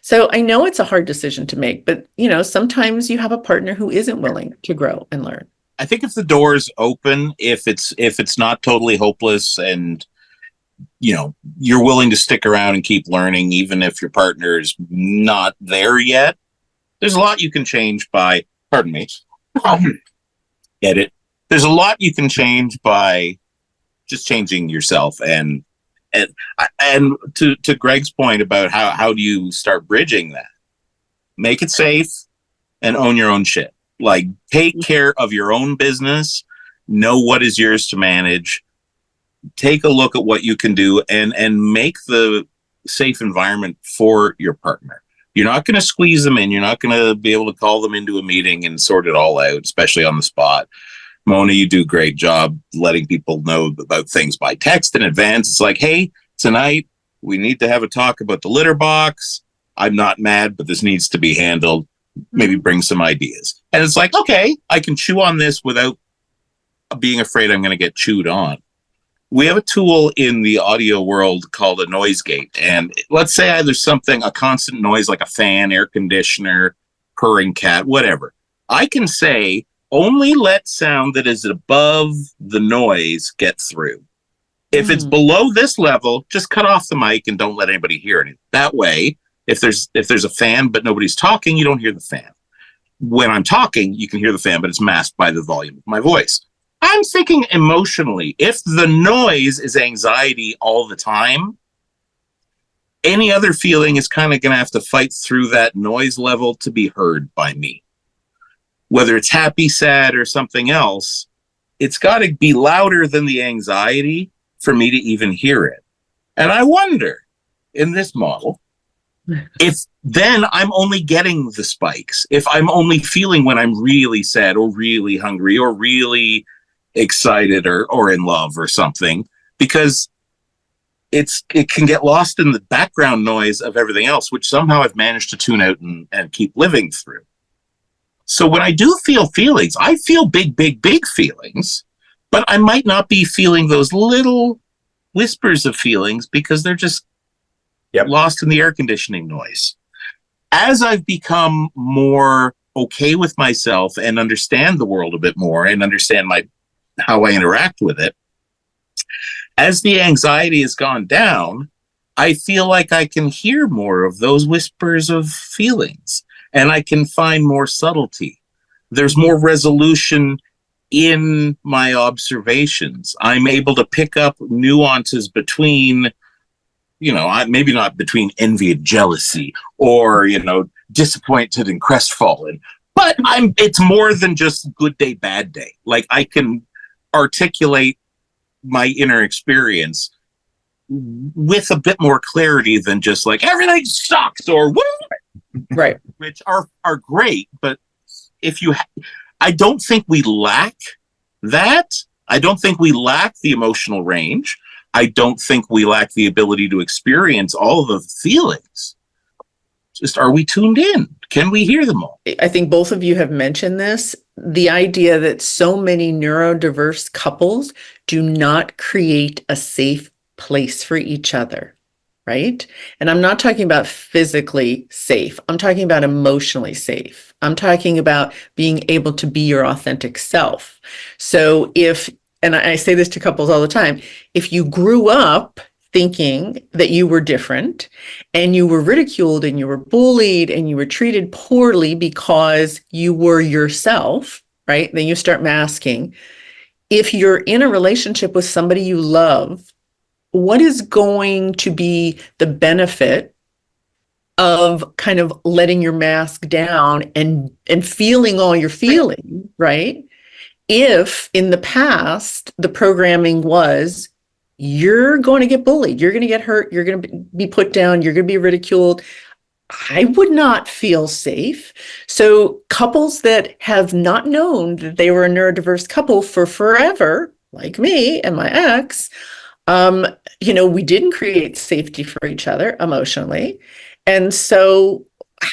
So I know it's a hard decision to make, but sometimes you have a partner who isn't willing to grow and learn. I think if the door is open, if it's not totally hopeless, and you're willing to stick around and keep learning, even if your partner is not there yet, there's a lot you can change by. Pardon me. Get it? There's a lot you can change by just changing yourself, and to Greg's point about how do you start bridging that? Make it safe and own your own shit. Like, take care of your own business, know what is yours to manage, take a look at what you can do, and make the safe environment for your partner. You're not going to squeeze them in. You're not going to be able to call them into a meeting and sort it all out, especially on the spot. Mona, you do a great job letting people know about things by text in advance. It's like, hey, tonight we need to have a talk about the litter box. I'm not mad, but this needs to be handled. Maybe bring some ideas. And it's like, okay, I can chew on this without being afraid I'm going to get chewed on. We have a tool in the audio world called a noise gate. And let's say there's something, a constant noise like a fan, air conditioner, purring cat, whatever. I can say, only let sound that is above the noise get through. If it's below this level, just cut off the mic and don't let anybody hear it. That way, if there's a fan but nobody's talking, you don't hear the fan. when I'm talking, you can hear the fan, but it's masked by the volume of my voice. I'm thinking emotionally, if the noise is anxiety all the time, any other feeling is kind of going to have to fight through that noise level to be heard by me. Whether it's happy, sad, or something else, it's got to be louder than the anxiety for me to even hear it. And I wonder, in this model, if then I'm only getting the spikes, if I'm only feeling when I'm really sad or really hungry or really excited or in love or something, because it can get lost in the background noise of everything else, which somehow I've managed to tune out and keep living through. So when I do feel feelings, I feel big, big, big feelings, but I might not be feeling those little whispers of feelings because they're just lost in the air conditioning noise. As I've become more okay with myself and understand the world a bit more and understand how I interact with it, as the anxiety has gone down, I feel like I can hear more of those whispers of feelings and I can find more subtlety. There's more resolution in my observations. I'm able to pick up nuances between, maybe not between envy and jealousy or, disappointed and crestfallen, but it's more than just good day, bad day. Like I can articulate my inner experience with a bit more clarity than just like everything sucks or whatever. Right. Which are great, but I don't think we lack that. I don't think we lack the emotional range. I don't think we lack the ability to experience all the feelings. Just, are we tuned in? Can we hear them all? I think both of you have mentioned this, the idea that so many neurodiverse couples do not create a safe place for each other, right? And I'm not talking about physically safe. I'm talking about emotionally safe. I'm talking about being able to be your authentic self. So and I say this to couples all the time, if you grew up thinking that you were different and you were ridiculed and you were bullied and you were treated poorly because you were yourself, right? Then you start masking. If you're in a relationship with somebody you love, what is going to be the benefit of kind of letting your mask down and feeling all your feelings, right? If in the past, the programming was, you're going to get bullied, you're going to get hurt, you're going to be put down, you're going to be ridiculed, I would not feel safe. So couples that have not known that they were a neurodiverse couple for forever, like me and my ex, we didn't create safety for each other emotionally. And so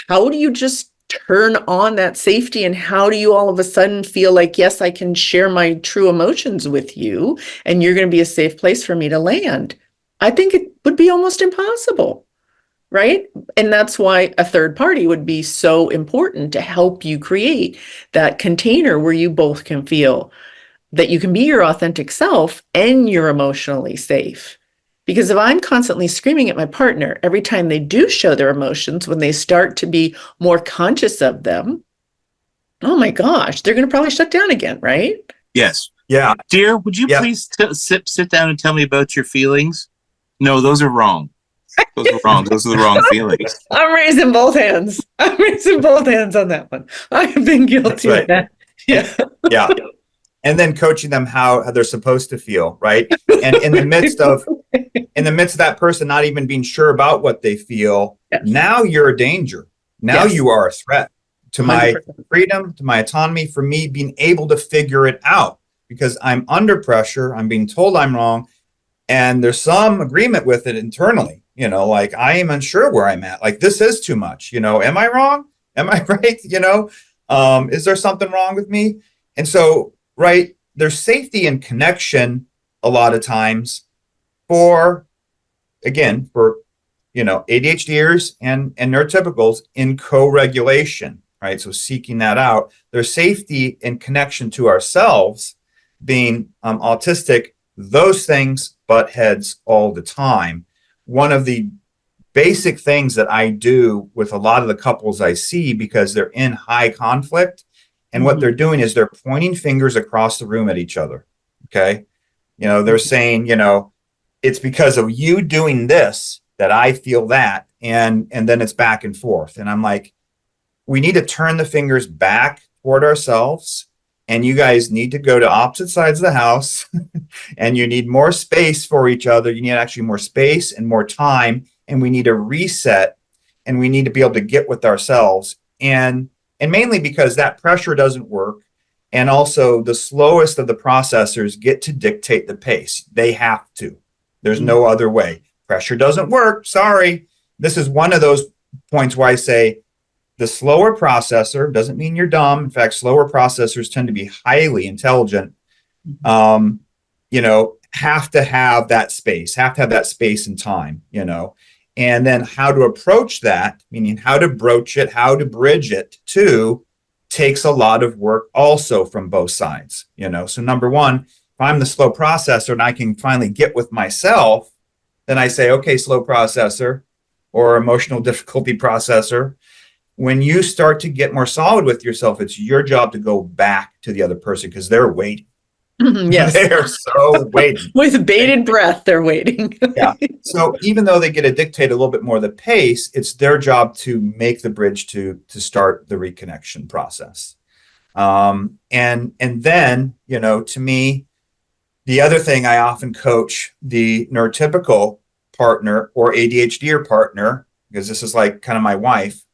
how do you just turn on that safety, and how do you all of a sudden feel like, yes, I can share my true emotions with you and you're going to be a safe place for me to land? I think it would be almost impossible, right? And that's why a third party would be so important to help you create that container where you both can feel that you can be your authentic self and you're emotionally safe. Because if I'm constantly screaming at my partner every time they do show their emotions, when they start to be more conscious of them, oh my gosh, they're going to probably shut down again, right? Yes. Yeah. Dear, would you please sit down and tell me about your feelings? No, those are wrong. Those are wrong. Those are the wrong feelings. I'm raising both hands. I'm raising both hands on that one. I have been guilty of that. Yeah. Yeah. And then coaching them how they're supposed to feel, right? And in the midst of that person not even being sure about what they feel, yes. Now you're a danger. Now yes. You are a threat to 100%. My freedom, to my autonomy, for me being able to figure it out, because I'm under pressure. I'm being told I'm wrong, and there's some agreement with it internally. Like I am unsure where I'm at. Like this is too much. Am I wrong? Am I right? Is there something wrong with me? And so. Right. There's safety and connection a lot of times for ADHDers and neurotypicals in co-regulation, right? So seeking that out, there's safety and connection to ourselves being autistic. Those things butt heads all the time. One of the basic things that I do with a lot of the couples I see because they're in high conflict. And what they're doing is they're pointing fingers across the room at each other. Okay. They're saying, it's because of you doing this that I feel that. And then it's back and forth. And I'm like, we need to turn the fingers back toward ourselves. And you guys need to go to opposite sides of the house and you need more space for each other. You need actually more space and more time. And we need to reset and we need to be able to get with ourselves. And mainly because that pressure doesn't work. And also the slowest of the processors get to dictate the pace. They have to. There's no other way. Pressure doesn't work. Sorry. This is one of those points where I say the slower processor doesn't mean you're dumb. In fact, slower processors tend to be highly intelligent. Have to have that space, and time, and then how to approach that, meaning how to broach it, how to bridge it too, takes a lot of work also from both sides, So number one, if I'm the slow processor and I can finally get with myself, then I say, okay, slow processor or emotional difficulty processor, when you start to get more solid with yourself, it's your job to go back to the other person because they're waiting. Yes. They're so waiting. With bated breath, they're waiting. Yeah. So even though they get to dictate a little bit more of the pace, it's their job to make the bridge to start the reconnection process. And then, to me, the other thing I often coach the neurotypical partner or ADHD partner, because this is like kind of my wife,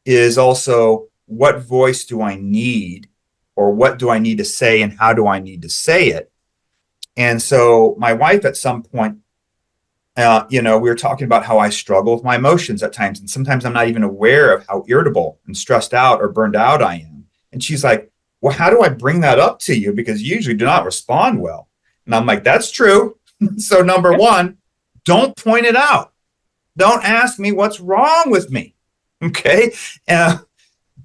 is also what voice do I need? Or what do I need to say and how do I need to say it? And so my wife at some point, we were talking about how I struggle with my emotions at times. And sometimes I'm not even aware of how irritable and stressed out or burned out I am. And she's like, well, how do I bring that up to you? Because you usually do not respond well. And I'm like, that's true. So number one, don't point it out. Don't ask me what's wrong with me. Okay.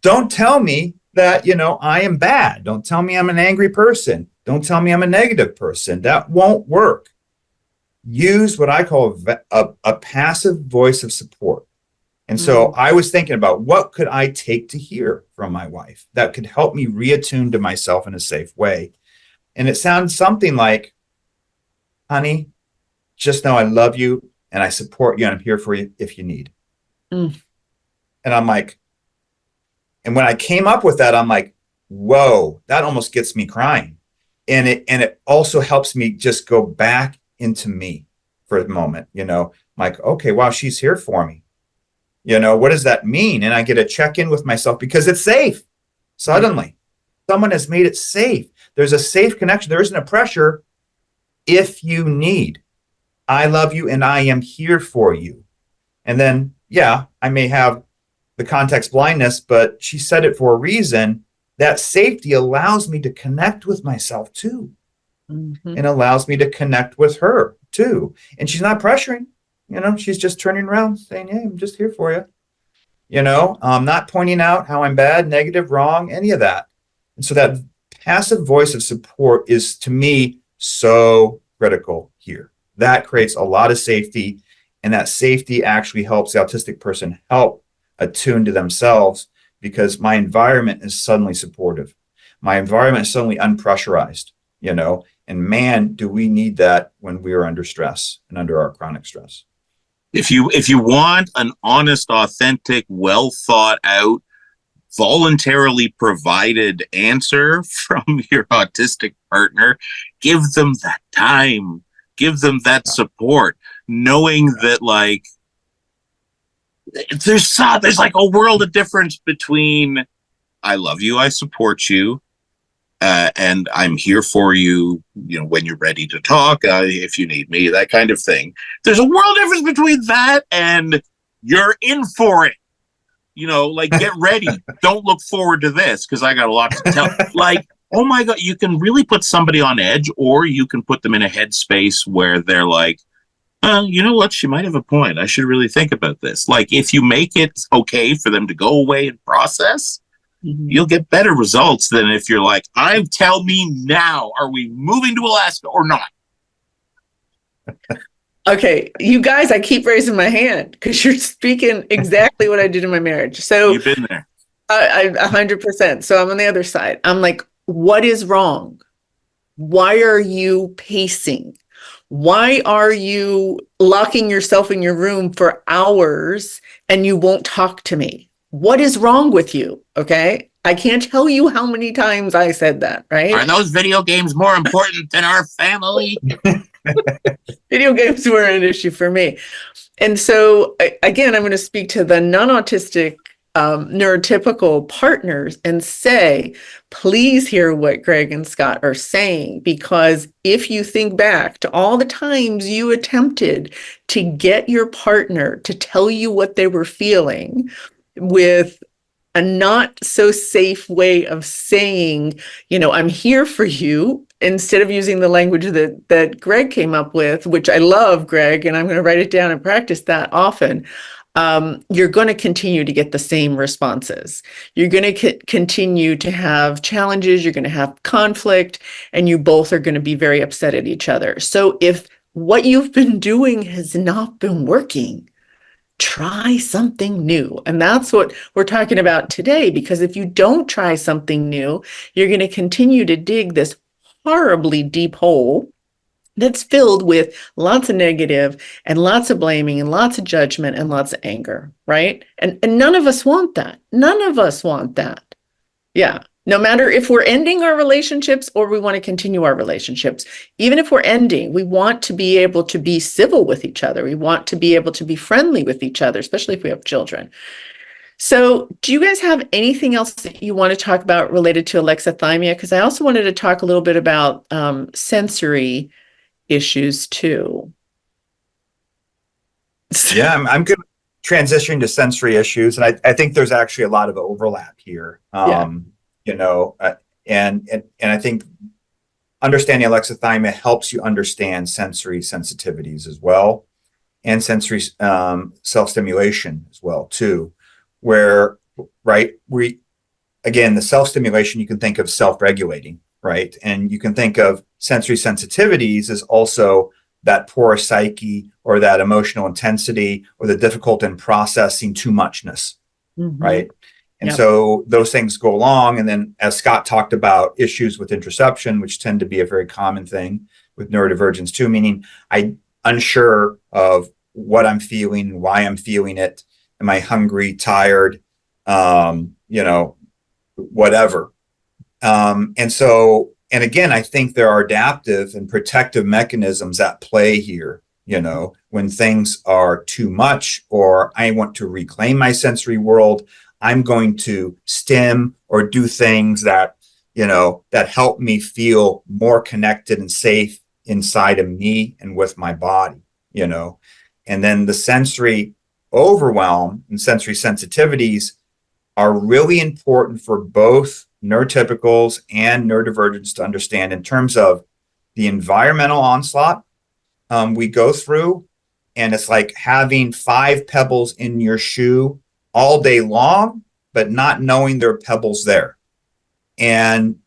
Don't tell me that, I am bad. Don't tell me I'm an angry person. Don't tell me I'm a negative person. That won't work. Use what I call a passive voice of support. And so I was thinking about what could I take to hear from my wife that could help me reattune to myself in a safe way. And it sounds something like, honey, just know I love you and I support you and I'm here for you if you need. And I'm like, and when I came up with that, I'm like, whoa, that almost gets me crying. And it also helps me just go back into me for a moment, like, okay, wow, she's here for me. What does that mean? And I get to check in with myself because it's safe. Suddenly, someone has made it safe. There's a safe connection. There isn't a pressure. If you need, I love you and I am here for you. And then, yeah, I may have the context blindness, but she said it for a reason. That safety allows me to connect with myself too. And allows me to connect with her too. And she's not pressuring, she's just turning around saying, hey, I'm just here for you. Not pointing out how I'm bad, negative, wrong, any of that. And so that passive voice of support is to me so critical here. That creates a lot of safety. And that safety actually helps the autistic person help attune to themselves because my environment is suddenly supportive. My environment is suddenly unpressurized, and man, do we need that when we are under stress and under our chronic stress. If you want an honest, authentic, well thought out, voluntarily provided answer from your autistic partner, give them that time, give them that support, knowing that like there's like a world of difference between I love you, I support you, and I'm here for you, when you're ready to talk, if you need me, that kind of thing. There's a world difference between that and you're in for it. Like get ready. Don't look forward to this because I got a lot to tell. Like, oh my God, you can really put somebody on edge or you can put them in a headspace where they're like, you know what? She might have a point. I should really think about this. Like if you make it okay for them to go away and process, you'll get better results than if you're like, tell me now, are we moving to Alaska or not? Okay, you guys, I keep raising my hand because you're speaking exactly what I did in my marriage. So You've been there. I 100%. So I'm on the other side. I'm like, what is wrong? Why are you pacing? Why are you locking yourself in your room for hours and you won't talk to me? What is wrong with you? Okay. I can't tell you how many times I said that, right? Are those video games more important than our family? Video games were an issue for me. And so, again, I'm going to speak to the non-autistic neurotypical partners and say, please hear what Greg and Scott are saying, because if you think back to all the times you attempted to get your partner to tell you what they were feeling with a not so safe way of saying, I'm here for you, instead of using the language that Greg came up with, which I love, Greg, and I'm going to write it down and practice that often. You're going to continue to get the same responses. You're going to continue to have challenges. You're going to have conflict, and you both are going to be very upset at each other. So if what you've been doing has not been working, try something new. And that's what we're talking about today, because if you don't try something new, you're going to continue to dig this horribly deep hole that's filled with lots of negative and lots of blaming and lots of judgment and lots of anger, right? And none of us want that. None of us want that. Yeah. No matter if we're ending our relationships or we want to continue our relationships, even if we're ending, we want to be able to be civil with each other. We want to be able to be friendly with each other, especially if we have children. So do you guys have anything else that you want to talk about related to alexithymia? Because I also wanted to talk a little bit about sensory issues too. Yeah, I'm good transitioning to sensory issues, and I think there's actually a lot of overlap here. Yeah. And I think understanding alexithymia helps you understand sensory sensitivities as well, and sensory self-stimulation as well too, where, right, again, the self-stimulation, you can think of self-regulating, right? And you can think of sensory sensitivities as also that poor psyche or that emotional intensity or the difficult in processing too muchness, right? And so those things go along. And then, as Scott talked about, issues with interoception, which tend to be a very common thing with neurodivergence too, meaning I'm unsure of what I'm feeling, why I'm feeling it. Am I hungry, tired, whatever. And again, I think there are adaptive and protective mechanisms at play here. When things are too much, or I want to reclaim my sensory world, I'm going to stim or do things that help me feel more connected and safe inside of me and with my body, and then the sensory overwhelm and sensory sensitivities are really important for both neurotypicals and neurodivergents to understand in terms of the environmental onslaught we go through. And it's like having 5 pebbles in your shoe all day long, but not knowing there are pebbles there. And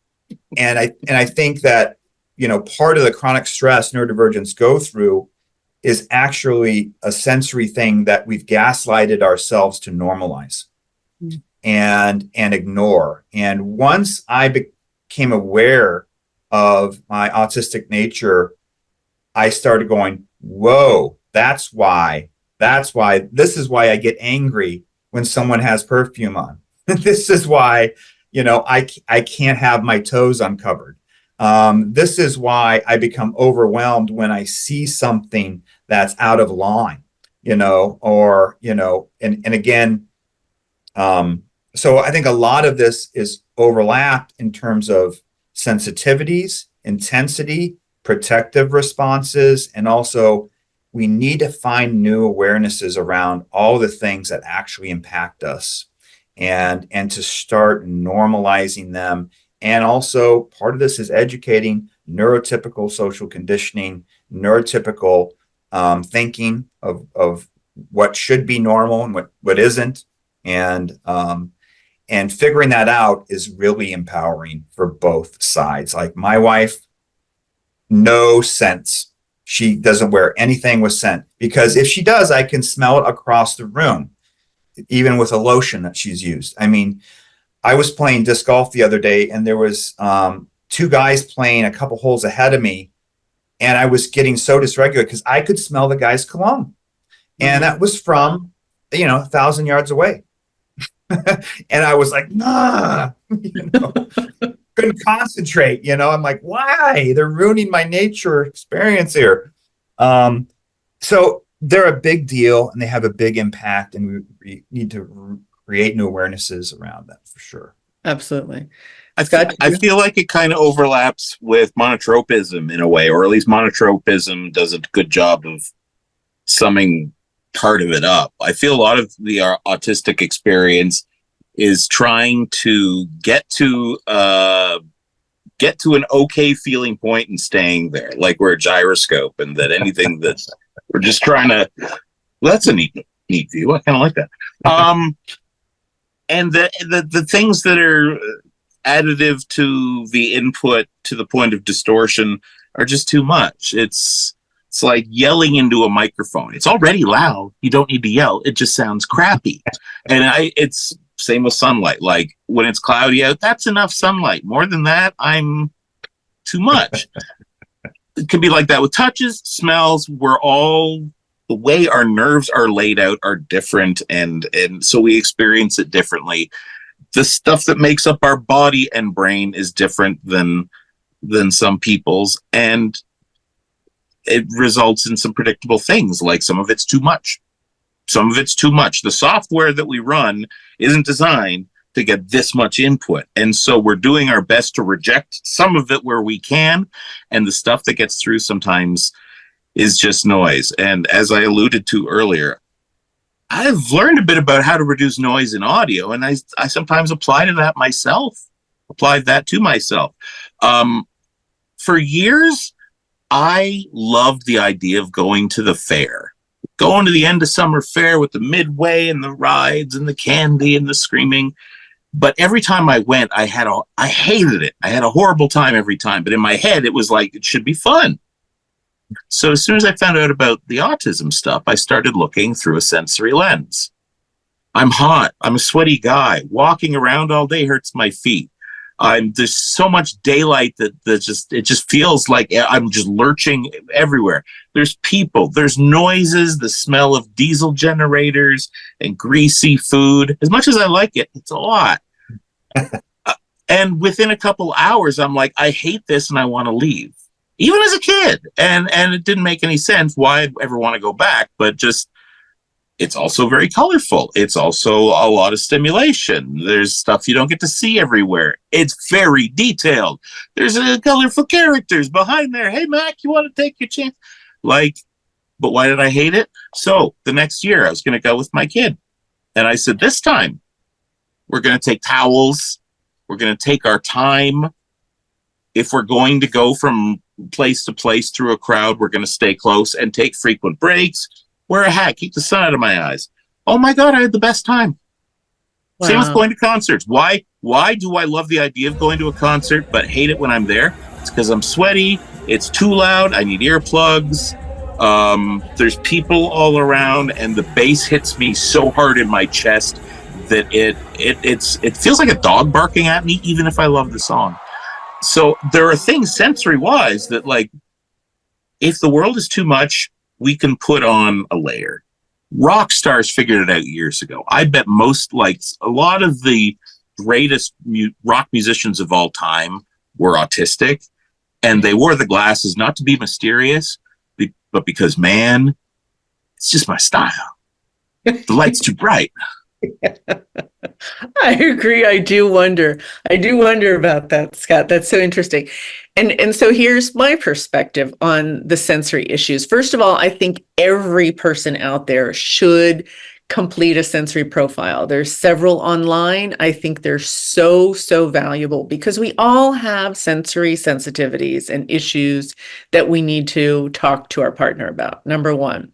I think that, part of the chronic stress neurodivergents go through is actually a sensory thing that we've gaslighted ourselves to normalize and ignore. And once I became aware of my autistic nature, I started going, whoa, this is why I get angry when someone has perfume on. This is why, I can't have my toes uncovered. This is why I become overwhelmed when I see something that's out of line, and again, so I think a lot of this is overlapped in terms of sensitivities, intensity, protective responses, and also we need to find new awarenesses around all the things that actually impact us and to start normalizing them. And also part of this is educating neurotypical social conditioning, neurotypical thinking of what should be normal and what isn't. And figuring that out is really empowering for both sides. Like my wife, no sense. she doesn't wear anything with scent, because if she does, I can smell it across the room, even with a lotion that she's used. I mean, I was playing disc golf the other day, and there was two guys playing a couple holes ahead of me, and I was getting so dysregulated because I could smell the guy's cologne, and that was from 1,000 yards away. And I was like, nah, couldn't concentrate. I'm like, why? They're ruining my nature experience here. So they're a big deal, and they have a big impact, and we need to create new awarenesses around them for sure. Absolutely. I feel like it kind of overlaps with monotropism in a way, or at least monotropism does a good job of summing part of it up. I feel a lot of the autistic experience is trying to get to an okay feeling point and staying there, like we're a gyroscope, and that anything that we're just trying to. Well, that's a neat view. I kind of like that. And the things that are additive to the input to the point of distortion are just too much. It's like yelling into a microphone. It's already loud. You don't need to yell. It just sounds crappy. And it's same with sunlight. Like when it's cloudy out, that's enough sunlight. More than that, I'm too much. It can be like that with touches, smells. The way our nerves are laid out are different, and so we experience it differently. The stuff that makes up our body and brain is different than some people's, and it results in some predictable things, like some of it's too much. Some of it's too much. The software that we run isn't designed to get this much input, and so we're doing our best to reject some of it where we can, and the stuff that gets through sometimes is just noise. And as I alluded to earlier, I've learned a bit about how to reduce noise in audio, and I sometimes applied that to myself. For years, I loved the idea of going to the fair, going to the end of summer fair with the midway and the rides and the candy and the screaming. But every time I went, I hated it. I had a horrible time every time. But in my head, it was like, it should be fun. So as soon as I found out about the autism stuff, I started looking through a sensory lens. I'm hot. I'm a sweaty guy. Walking around all day hurts my feet. There's so much daylight that it just feels like I'm just lurching everywhere. There's people, there's noises, the smell of diesel generators and greasy food. As much as I like it, it's a lot. And within a couple hours, I'm like, I hate this and I want to leave. Even as a kid, and it didn't make any sense why I'd ever want to go back, but just, it's also very colorful. It's also a lot of stimulation. There's stuff you don't get to see everywhere. It's very detailed. There's colorful characters behind there. Hey, Mac, you want to take your chance? But why did I hate it? So the next year I was going to go with my kid. And I said, this time we're going to take towels. We're going to take our time. If we're going to go from place to place through a crowd, we're going to stay close and take frequent breaks. Wear a hat, keep the sun out of my eyes. Oh my God, I had the best time. Wow. Same with going to concerts. Why do I love the idea of going to a concert but hate it when I'm there? It's because I'm sweaty. It's too loud. I need earplugs. There's people all around, and the bass hits me so hard in my chest that it feels like a dog barking at me, even if I love the song. So there are things sensory-wise that, like, if the world is too much, we can put on a layer. Rock stars figured it out years ago. I bet a lot of the greatest rock musicians of all time were autistic, and they wore the glasses not to be mysterious, but because, man, it's just my style. The light's too bright. I agree. I do wonder about that, Scott. That's so interesting. And so here's my perspective on the sensory issues. First of all, I think every person out there should complete a sensory profile. There's several online. I think they're so valuable because we all have sensory sensitivities and issues that we need to talk to our partner about. Number one.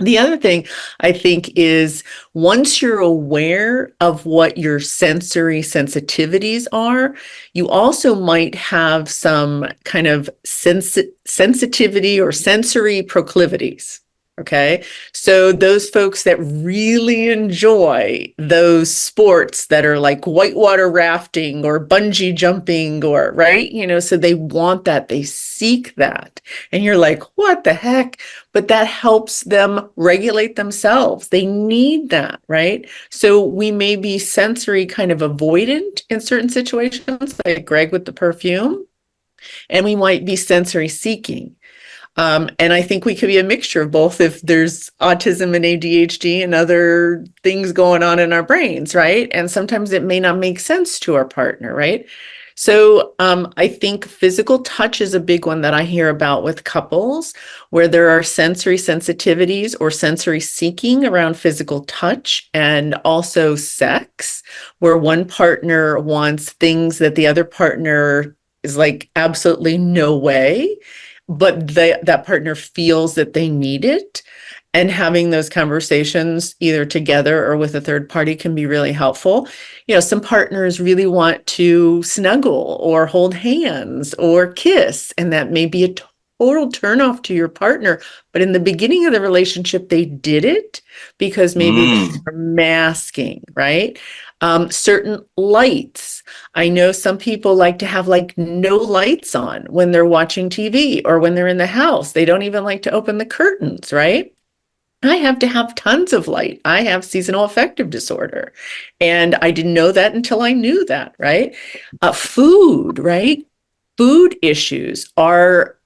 The other thing I think is once you're aware of what your sensory sensitivities are, you also might have some kind of sensitivity or sensory proclivities. Okay. So those folks that really enjoy those sports that are like whitewater rafting or bungee jumping or right, so they want that, they seek that. And you're like, what the heck? But that helps them regulate themselves. They need that, right? So we may be sensory kind of avoidant in certain situations, like Greg with the perfume, and we might be sensory seeking. And I think we could be a mixture of both if there's autism and ADHD and other things going on in our brains, right? And sometimes it may not make sense to our partner, right? So I think physical touch is a big one that I hear about with couples where there are sensory sensitivities or sensory seeking around physical touch, and also sex, where one partner wants things that the other partner is like, absolutely no way, but that partner feels that they need it. And having those conversations either together or with a third party can be really helpful. Some partners really want to snuggle or hold hands or kiss, and that may be a total turnoff to your partner. But in the beginning of the relationship, they did it because maybe they were masking, right? Certain lights. I know some people like to have like no lights on when they're watching TV or when they're in the house. They don't even like to open the curtains, right? I have to have tons of light. I have seasonal affective disorder. And I didn't know that until I knew that, right? Food, right? Food issues are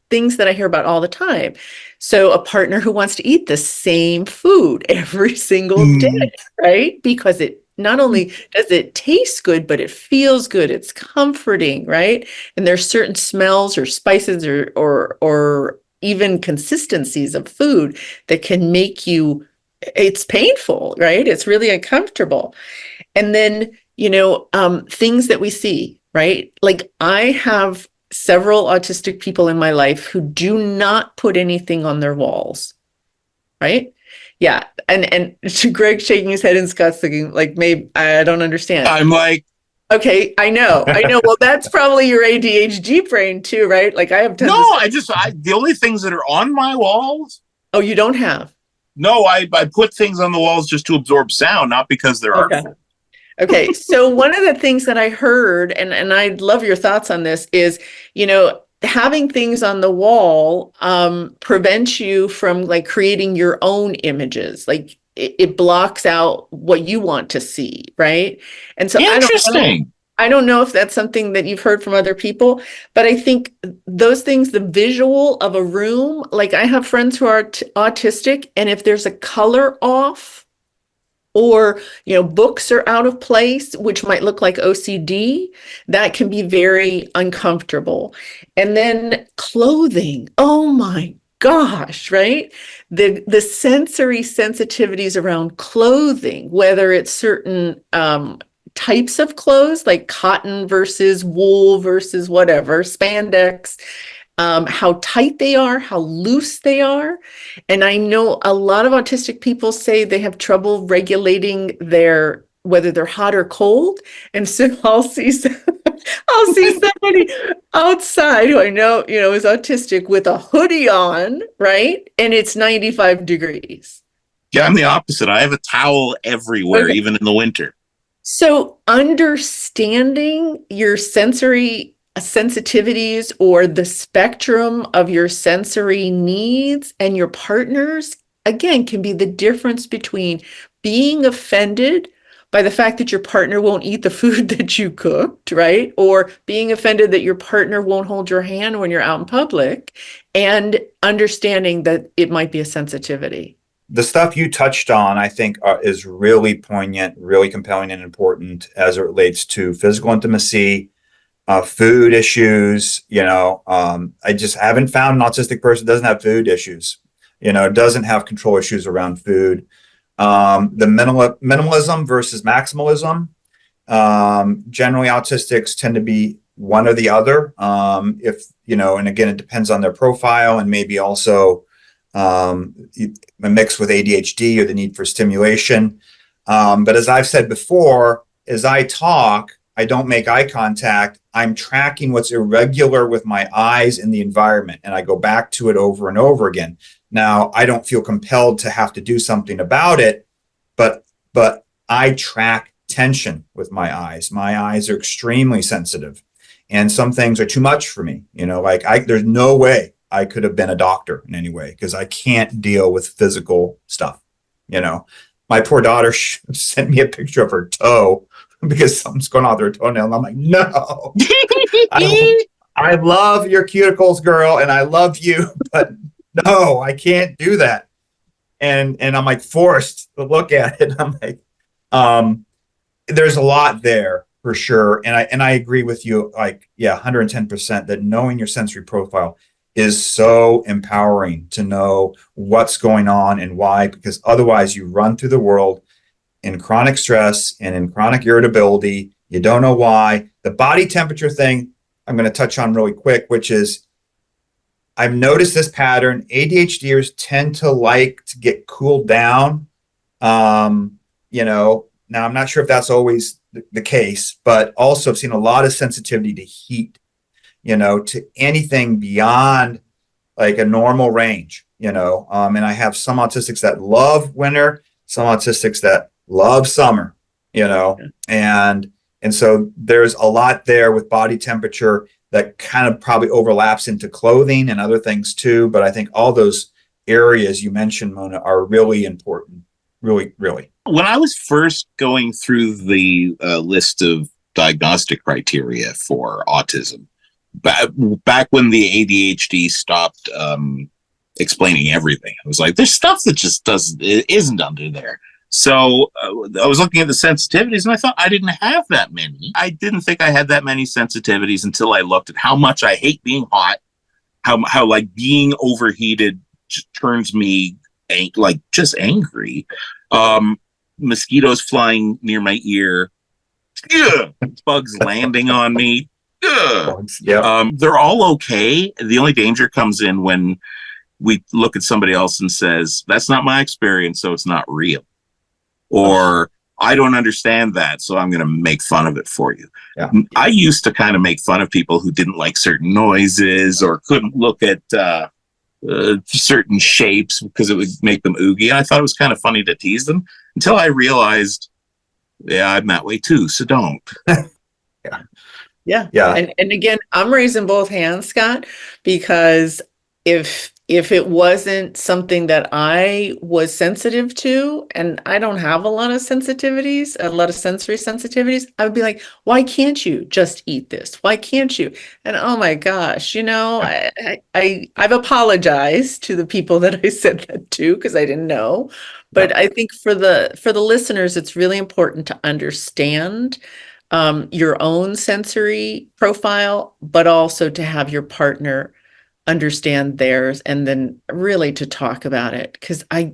things that I hear about all the time. So a partner who wants to eat the same food every single day, right? Because it not only does it taste good, but it feels good. It's comforting, right? And there's certain smells or spices or even consistencies of food that can make you, it's painful, right? It's really uncomfortable. And then, things that we see, right? Like I have several autistic people in my life who do not put anything on their walls, right? Yeah. And Greg shaking his head and Scott's thinking like, maybe I don't understand. I'm like, okay, I know. Well, that's probably your ADHD brain too, right? Like I have tons no, of the only things that are on my walls. Oh, you don't have? No, I put things on the walls just to absorb sound, not because they're artful. Okay. So one of the things that I heard, and I'd love your thoughts on this, is, having things on the wall prevents you from like creating your own images. Like it blocks out what you want to see, right? And so Interesting. I don't know if that's something that you've heard from other people, but I think those things, the visual of a room, like I have friends who are autistic, and if there's a color off, or books are out of place, which might look like OCD, that can be very uncomfortable. And then clothing, oh my gosh, right? The sensory sensitivities around clothing, whether it's certain types of clothes like cotton versus wool versus whatever, spandex, how tight they are, how loose they are. And I know a lot of autistic people say they have trouble regulating whether they're hot or cold. And so I'll see somebody outside who I know, is autistic with a hoodie on, right? And it's 95 degrees. Yeah, I'm the opposite. I have a towel everywhere, even in the winter. So understanding your sensory sensitivities or the spectrum of your sensory needs and your partners, again, can be the difference between being offended by the fact that your partner won't eat the food that you cooked, right? Or being offended that your partner won't hold your hand when you're out in public, and understanding that it might be a sensitivity. The stuff you touched on, I think, is really poignant, really compelling and important as it relates to physical intimacy, food issues. I just haven't found an autistic person that doesn't have food issues, doesn't have control issues around food. The minimalism versus maximalism. Generally, autistics tend to be one or the other. And again, it depends on their profile and maybe also mixed with ADHD or the need for stimulation. But as I've said before, as I talk, I don't make eye contact. I'm tracking what's irregular with my eyes in the environment, and I go back to it over and over again. Now, I don't feel compelled to have to do something about it, but I track tension with my eyes. My eyes are extremely sensitive, and some things are too much for me. There's no way I could have been a doctor in any way because I can't deal with physical stuff. My poor daughter sent me a picture of her toe because something's going on with her toenail, and I'm like, no. I love your cuticles, girl, and I love you, but no, I can't do that. And I'm like forced to look at it. I'm like, there's a lot there for sure. And I agree with you, 110% that knowing your sensory profile is so empowering to know what's going on and why, because otherwise you run through the world in chronic stress and in chronic irritability. You don't know why. The body temperature thing, I'm going to touch on really quick, which is I've noticed this pattern. ADHDers tend to like to get cooled down. Now I'm not sure if that's always the case, but also I've seen a lot of sensitivity to heat, to anything beyond like a normal range, and I have some autistics that love winter, some autistics that love summer, and so there's a lot there with body temperature that kind of probably overlaps into clothing and other things too. But I think all those areas you mentioned, Mona, are really important. Really, really. When I was first going through the list of diagnostic criteria for autism, back when the ADHD stopped explaining everything, I was like, there's stuff that just isn't under there. So I was looking at the sensitivities, and I thought I didn't have that many. I didn't think I had that many sensitivities until I looked at how much I hate being hot, how like being overheated turns me just angry. Mosquitoes flying near my ear, bugs landing on me. Yeah. They're all okay. The only danger comes in when we look at somebody else and says, that's not my experience, so it's not real. Or I don't understand that, so I'm going to make fun of it for you. Yeah. I used to kind of make fun of people who didn't like certain noises or couldn't look at certain shapes because it would make them oogie. And I thought it was kind of funny to tease them until I realized, I'm that way too, so don't. Yeah. Yeah. And again, I'm raising both hands, Scott, because if it wasn't something that I was sensitive to, and I don't have a lot of sensitivities, a lot of sensory sensitivities, I would be like, why can't you just eat this? Why can't you? And oh my gosh, I've apologized to the people that I said that to because I didn't know. But I think for the listeners, it's really important to understand your own sensory profile, but also to have your partner understand theirs, and then really to talk about it, because I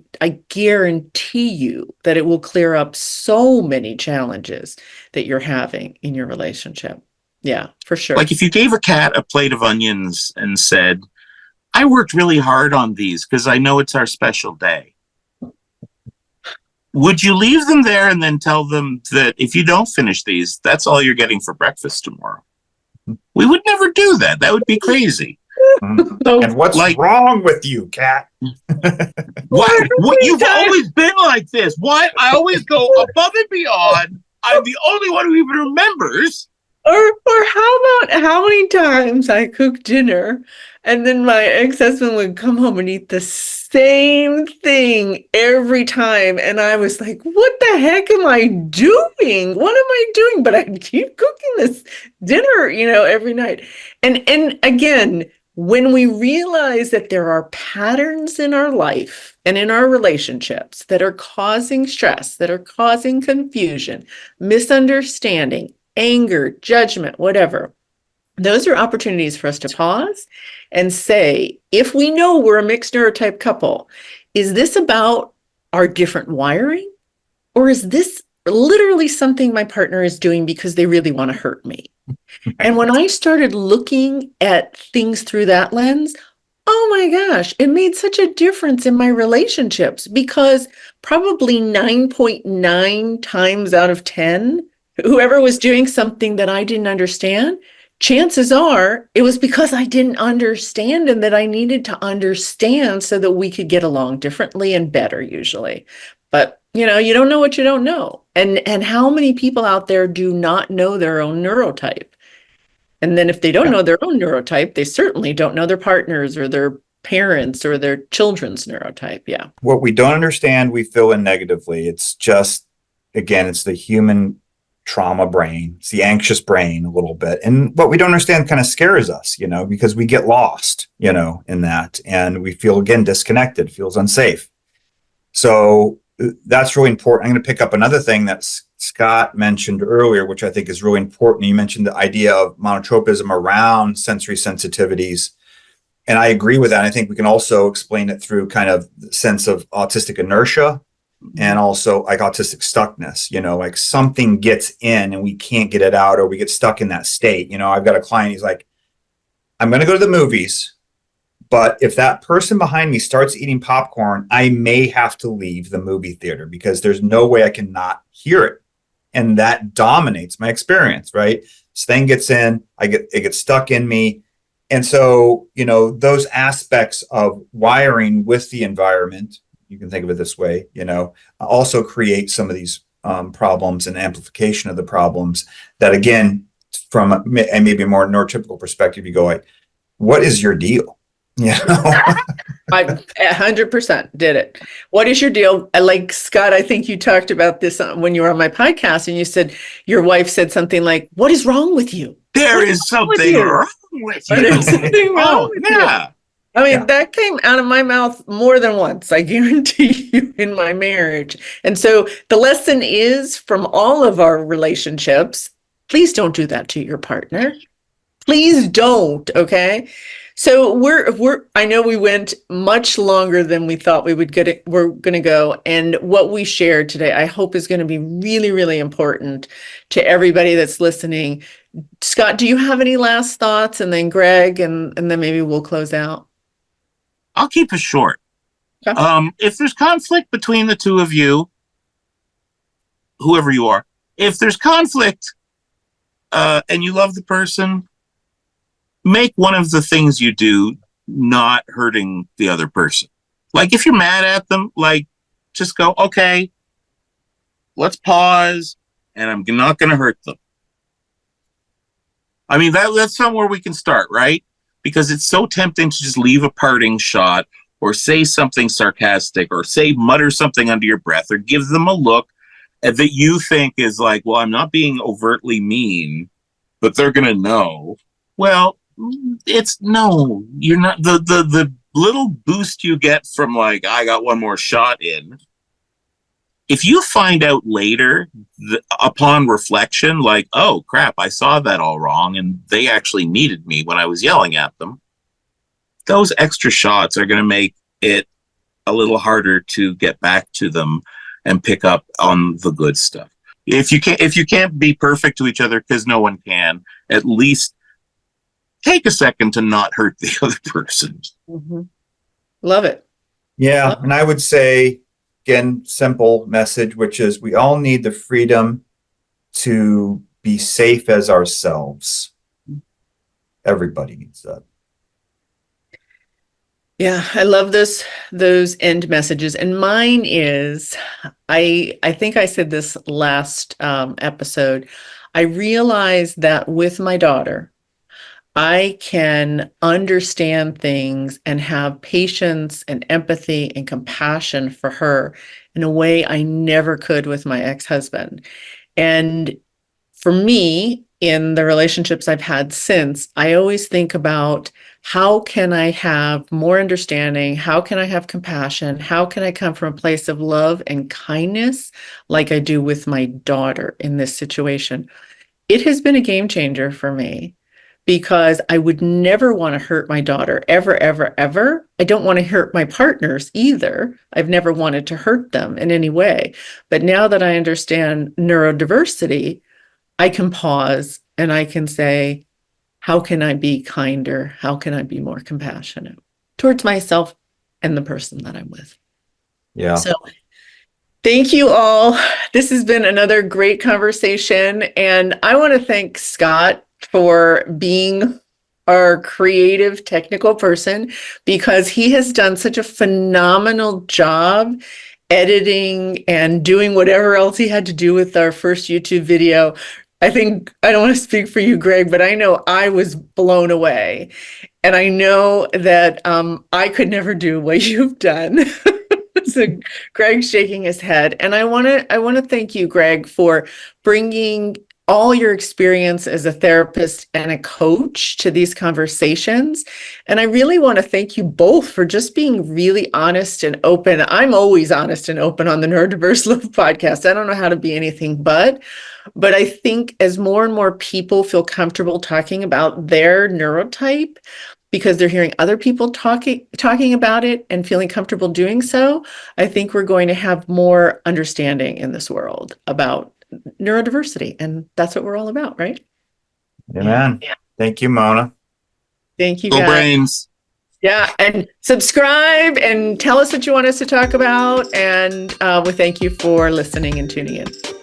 guarantee you that it will clear up so many challenges that you're having in your relationship. Yeah, for sure. Like if you gave a cat a plate of onions and said, I worked really hard on these because I know it's our special day, would you leave them there and then tell them that if you don't finish these, that's all you're getting for breakfast tomorrow? We would never do that. That would be crazy. So, and what's wrong with you, cat? What you've always been like this. What? I always go above and beyond. I'm the only one who even remembers. Or how about how many times I cook dinner and then my ex-husband would come home and eat the same thing every time. And I was like, what the heck am I doing? What am I doing? But I keep cooking this dinner, every night. And again, when we realize that there are patterns in our life and in our relationships that are causing stress, that are causing confusion, misunderstanding, anger, judgment, whatever, those are opportunities for us to pause and say, if we know we're a mixed neurotype couple, is this about our different wiring? Or is this literally something my partner is doing because they really want to hurt me? And when I started looking at things through that lens, Oh my gosh, it made such a difference in my relationships because probably 9.9 times out of 10, whoever was doing something that I didn't understand, chances are it was because I didn't understand and that I needed to understand so that we could get along differently and better usually. But you don't know what you don't know. And how many people out there do not know their own neurotype? And then if they don't Yeah. know their own neurotype, they certainly don't know their partners or their parents or their children's neurotype. Yeah. What we don't understand, we fill in negatively. It's just, again, it's the human trauma brain. It's the anxious brain a little bit. And what we don't understand kind of scares us, because we get lost, in that. And we feel, again, disconnected, feels unsafe. So that's really important. I'm going to pick up another thing that Scott mentioned earlier, which I think is really important. You mentioned the idea of monotropism around sensory sensitivities. And I agree with that. I think we can also explain it through kind of the sense of autistic inertia and also like autistic stuckness, like something gets in and we can't get it out or we get stuck in that state. I've got a client, he's like, I'm going to go to the movies, but if that person behind me starts eating popcorn, I may have to leave the movie theater because there's no way I can not hear it. And that dominates my experience, right? This thing gets in, it gets stuck in me. And so, those aspects of wiring with the environment, you can think of it this way, also create some of these problems and amplification of the problems that, again, from a maybe a more neurotypical perspective, you go like, what is your deal? I 100% did it. What is your deal? Like Scott, I think you talked about this when you were on my podcast and you said your wife said something like, what is wrong with you? There is something wrong with you. There's something wrong with yeah. you. I mean, that came out of my mouth more than once, I guarantee you, in my marriage. And so the lesson is from all of our relationships, please don't do that to your partner. Please don't, okay? So I know we went much longer than we thought we're going to go. And what we shared today, I hope is going to be really, really important to everybody that's listening. Scott, do you have any last thoughts? And then Greg, and then maybe we'll close out. I'll keep it short. Okay. If there's conflict between the two of you, whoever you are, if there's conflict and you love the person, make one of the things you do not hurting the other person. Like if you're mad at them, like just go, okay, let's pause and I'm not going to hurt them. I mean, that's somewhere we can start, right? Because it's so tempting to just leave a parting shot or say something sarcastic or mutter something under your breath or give them a look that you think is like, well, I'm not being overtly mean, but they're going to know. Well, you're not. The little boost you get from like, I got one more shot in. If you find out later upon reflection, like, oh crap, I saw that all wrong and they actually needed me when I was yelling at them, those extra shots are going to make it a little harder to get back to them and pick up on the good stuff. If you can't be perfect to each other, because no one can, at least take a second to not hurt the other person. Mm-hmm. Love it. Yeah. And I would say, again, simple message, which is we all need the freedom to be safe as ourselves. Everybody needs that. Yeah, I love those end messages. And mine is, I think I said this last episode. I realized that with my daughter, I can understand things and have patience and empathy and compassion for her in a way I never could with my ex-husband. And for me, in the relationships I've had since, I always think about how can I have more understanding? How can I have compassion? How can I come from a place of love and kindness like I do with my daughter in this situation? It has been a game changer for me, because I would never want to hurt my daughter, ever, ever, ever. I don't want to hurt my partners either. I've never wanted to hurt them in any way. But now that I understand neurodiversity, I can pause and I can say, how can I be kinder? How can I be more compassionate? towards myself and the person that I'm with. Yeah. So thank you all. This has been another great conversation. And I want to thank Scott for being our creative technical person, because he has done such a phenomenal job editing and doing whatever else he had to do with our first YouTube video. I think, I don't want to speak for you, Greg, but I know I was blown away. And I know that I could never do what you've done. So Greg's shaking his head. And I want to thank you, Greg, for bringing all your experience as a therapist and a coach to these conversations. And I really want to thank you both for just being really honest and open. I'm always honest and open on the Neurodiverse Love podcast. I don't know how to be anything but I think as more and more people feel comfortable talking about their neurotype, because they're hearing other people talking about it and feeling comfortable doing so, I think we're going to have more understanding in this world about neurodiversity. And that's what we're all about, right? Amen. Yeah. Thank you, Mona. Thank you, Go guys. brains. Yeah, and subscribe and tell us what you want us to talk about. And we thank you for listening and tuning in.